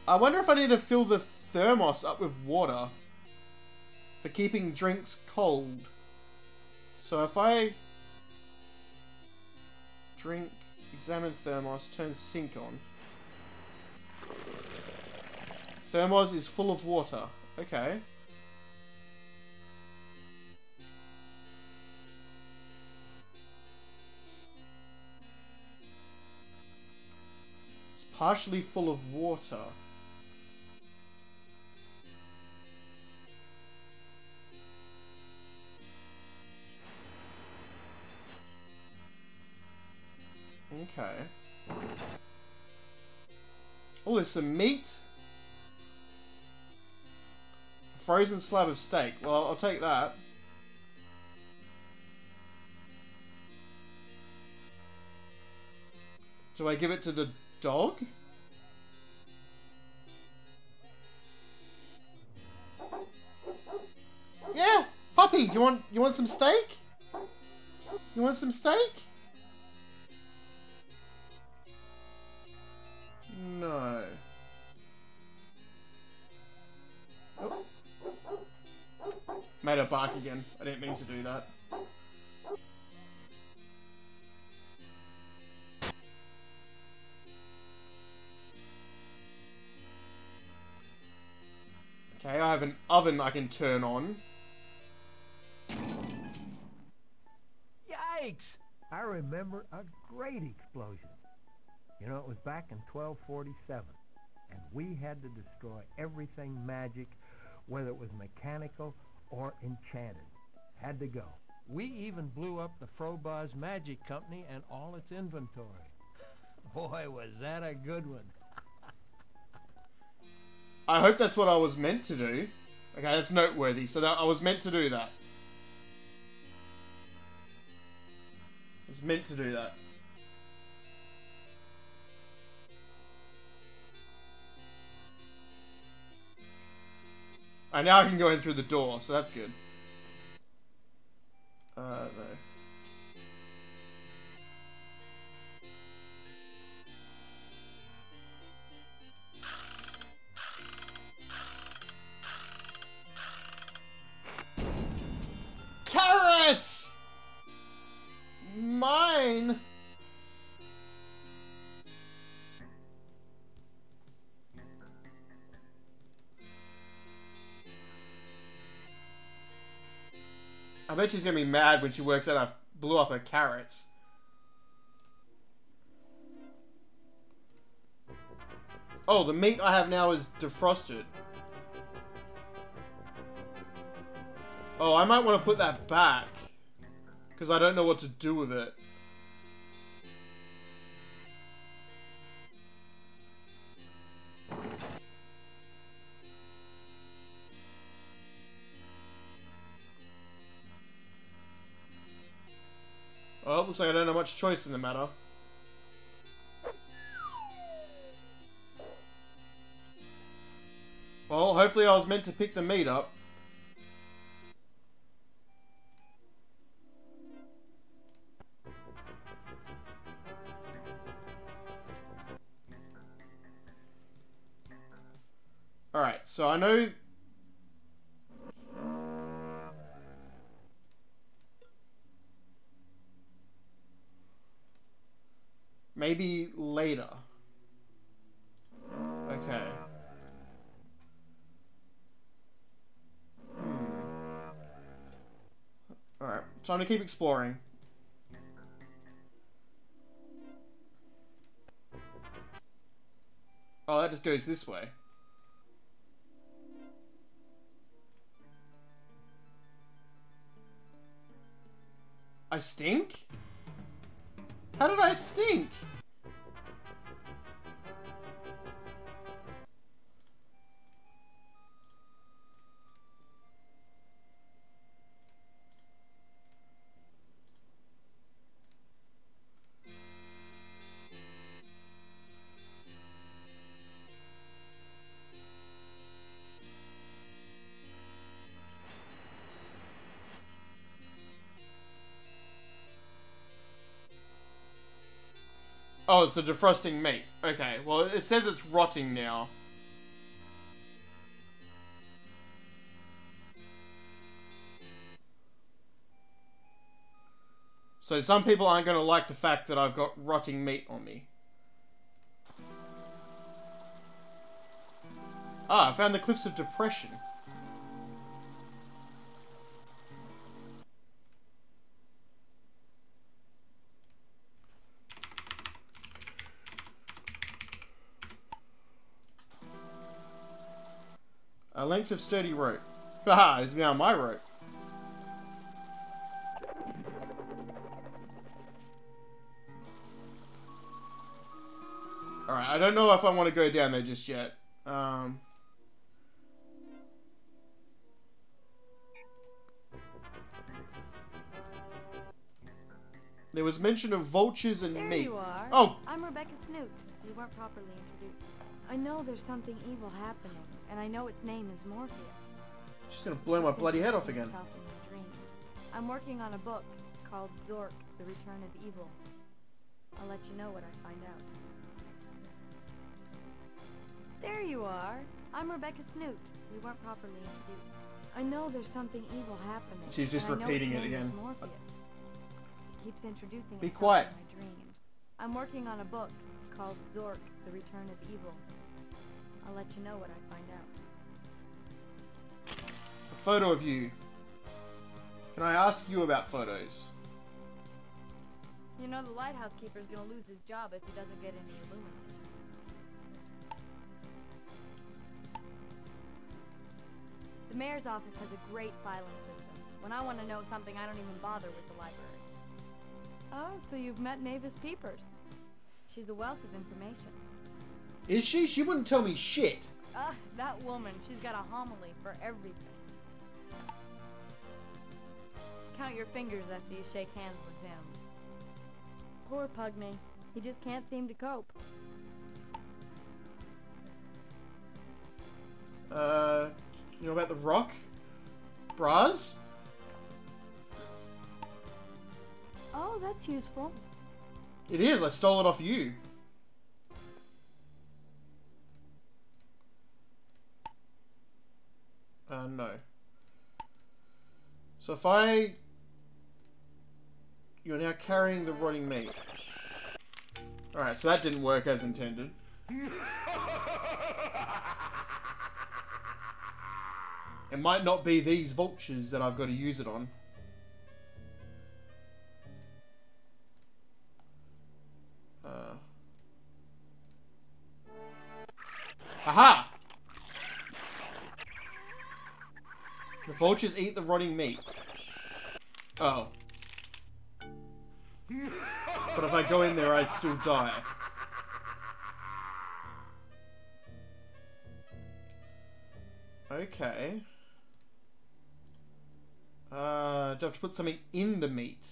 S1: I wonder if I need to fill the thermos up with water for keeping drinks cold. So if I drink, examine thermos, turn sink on. Thermos is full of water. Okay. It's partially full of water. Okay. Oh, there's some meat. A frozen slab of steak. Well, I'll take that. Do I give it to the dog? Yeah, puppy. You want some steak? You want some steak? No. Oh. Made her bark again. I didn't mean to do that. Okay, I have an oven I can turn on.
S3: Yikes! I remember a great explosion. You know, it was back in 1247, and we had to destroy everything magic, whether it was mechanical or enchanted. Had to go. We even blew up the Frobuzz Magic Company and all its inventory. Boy, was that a good one.
S1: I hope that's what I was meant to do. Okay, that's noteworthy. So that I was meant to do that. I was was meant to do that. Alright, now I can go in through the door, so that's good. No. Carrots! Mine! I bet she's gonna be mad when she works out I blew up her carrots. Oh, the meat I have now is defrosted. Oh, I might want to put that back. Because I don't know what to do with it. Well, looks like I don't have much choice in the matter. Well, hopefully I was meant to pick the meat up. Alright, so I know... Maybe later. Okay. Alright, time to keep exploring. Oh, that just goes this way. I stink? How did I stink? Oh, it's the defrosting meat. Okay, well, it says it's rotting now. So some people aren't going to like the fact that I've got rotting meat on me. Ah, I found the Cliffs of Depression. A length of sturdy rope. Haha, it's now my rope. Alright, I don't know if I want to go down there just yet. There was mention of vultures and
S12: There
S1: meat.
S12: you are.
S1: Oh!
S12: I'm Rebecca Snoot. We weren't properly introduced. I know there's something evil happening, and I know its name is Morpheus.
S1: She's gonna blow my bloody head off again.
S12: Myself in my dreams. I'm working on a book called Zork, The Return of Evil. I'll let you know what I find out. There you are. I'm Rebecca Snoot. We weren't properly introduced. I know there's something evil happening.
S1: She's just
S12: and I know
S1: repeating
S12: its
S1: it
S12: name is
S1: again.
S12: Morpheus. Keeps introducing
S1: Be
S12: itself
S1: quiet.
S12: in my dreams. I'm working on a book called Zork, The Return of Evil. I'll let you know what I find out.
S1: A photo of you. Can I ask you about photos?
S12: You know the lighthouse keeper's gonna lose his job if he doesn't get any aluminum. The mayor's office has a great filing system. When I want to know something, I don't even bother with the library. Oh, so you've met Mavis Peepers. She's a wealth of information.
S1: Is she? She wouldn't tell me shit.
S12: Ah, that woman. She's got a homily for everything. Count your fingers after you shake hands with him. Poor Pugny. He just can't seem to cope.
S1: You know about the rock? Bras?
S12: Oh, that's useful.
S1: It is. I stole it off you. No. So if I... You're now carrying the rotting meat. Alright, so that didn't work as intended. It might not be these vultures that I've got to use it on. Aha! The vultures eat the rotting meat. Oh. But if I go in there, I'd still die. Okay. Do I have to put something in the meat?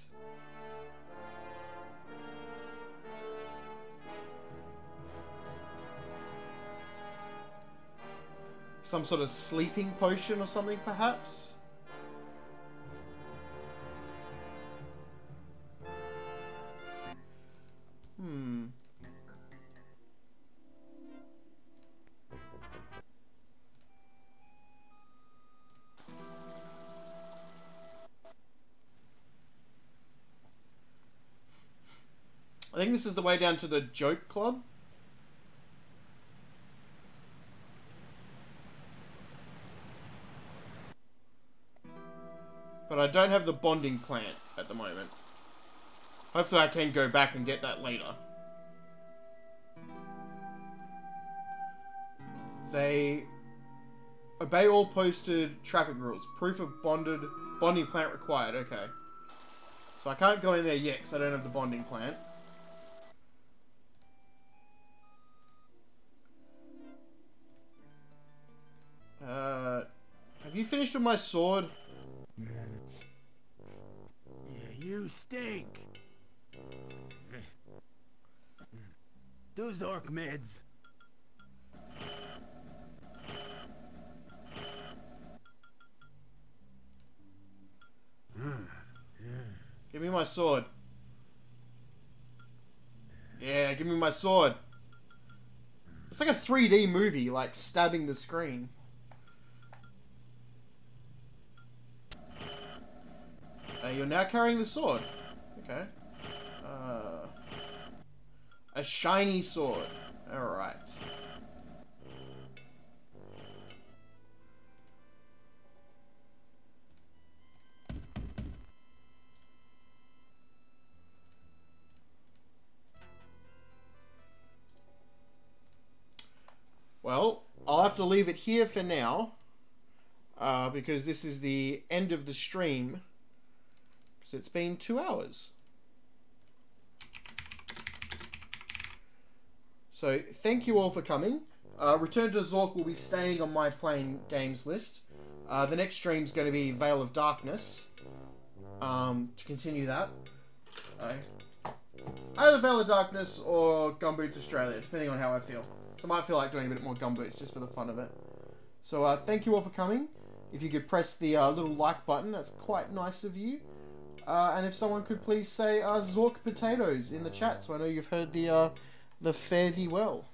S1: Some sort of sleeping potion or something, perhaps? I think this is the way down to the joke club. But I don't have the bonding plant at the moment. Hopefully I can go back and get that later. They obey all posted traffic rules. Proof of bonding plant required. Okay. So I can't go in there yet because I don't have the bonding plant. Have you finished with my sword?
S6: Yeah, you stink. Do Zork meds.
S1: Give me my sword. Yeah, give me my sword. It's like a 3D movie, like stabbing the screen. You're now carrying the sword. Okay. A shiny sword. Alright. Well, I'll have to leave it here for now. Because this is the end of the stream. Because it's been 2 hours. So, thank you all for coming. Return to Zork will be staying on my playing games list. The next stream's going to be Veil of Darkness. To continue that. Either Veil of Darkness or Gumboots Australia, depending on how I feel. So I might feel like doing a bit more Gumboots just for the fun of it. So, thank you all for coming. If you could press the little like button, that's quite nice of you. And if someone could please say Zork potatoes in the chat, so I know you've heard the fare thee well.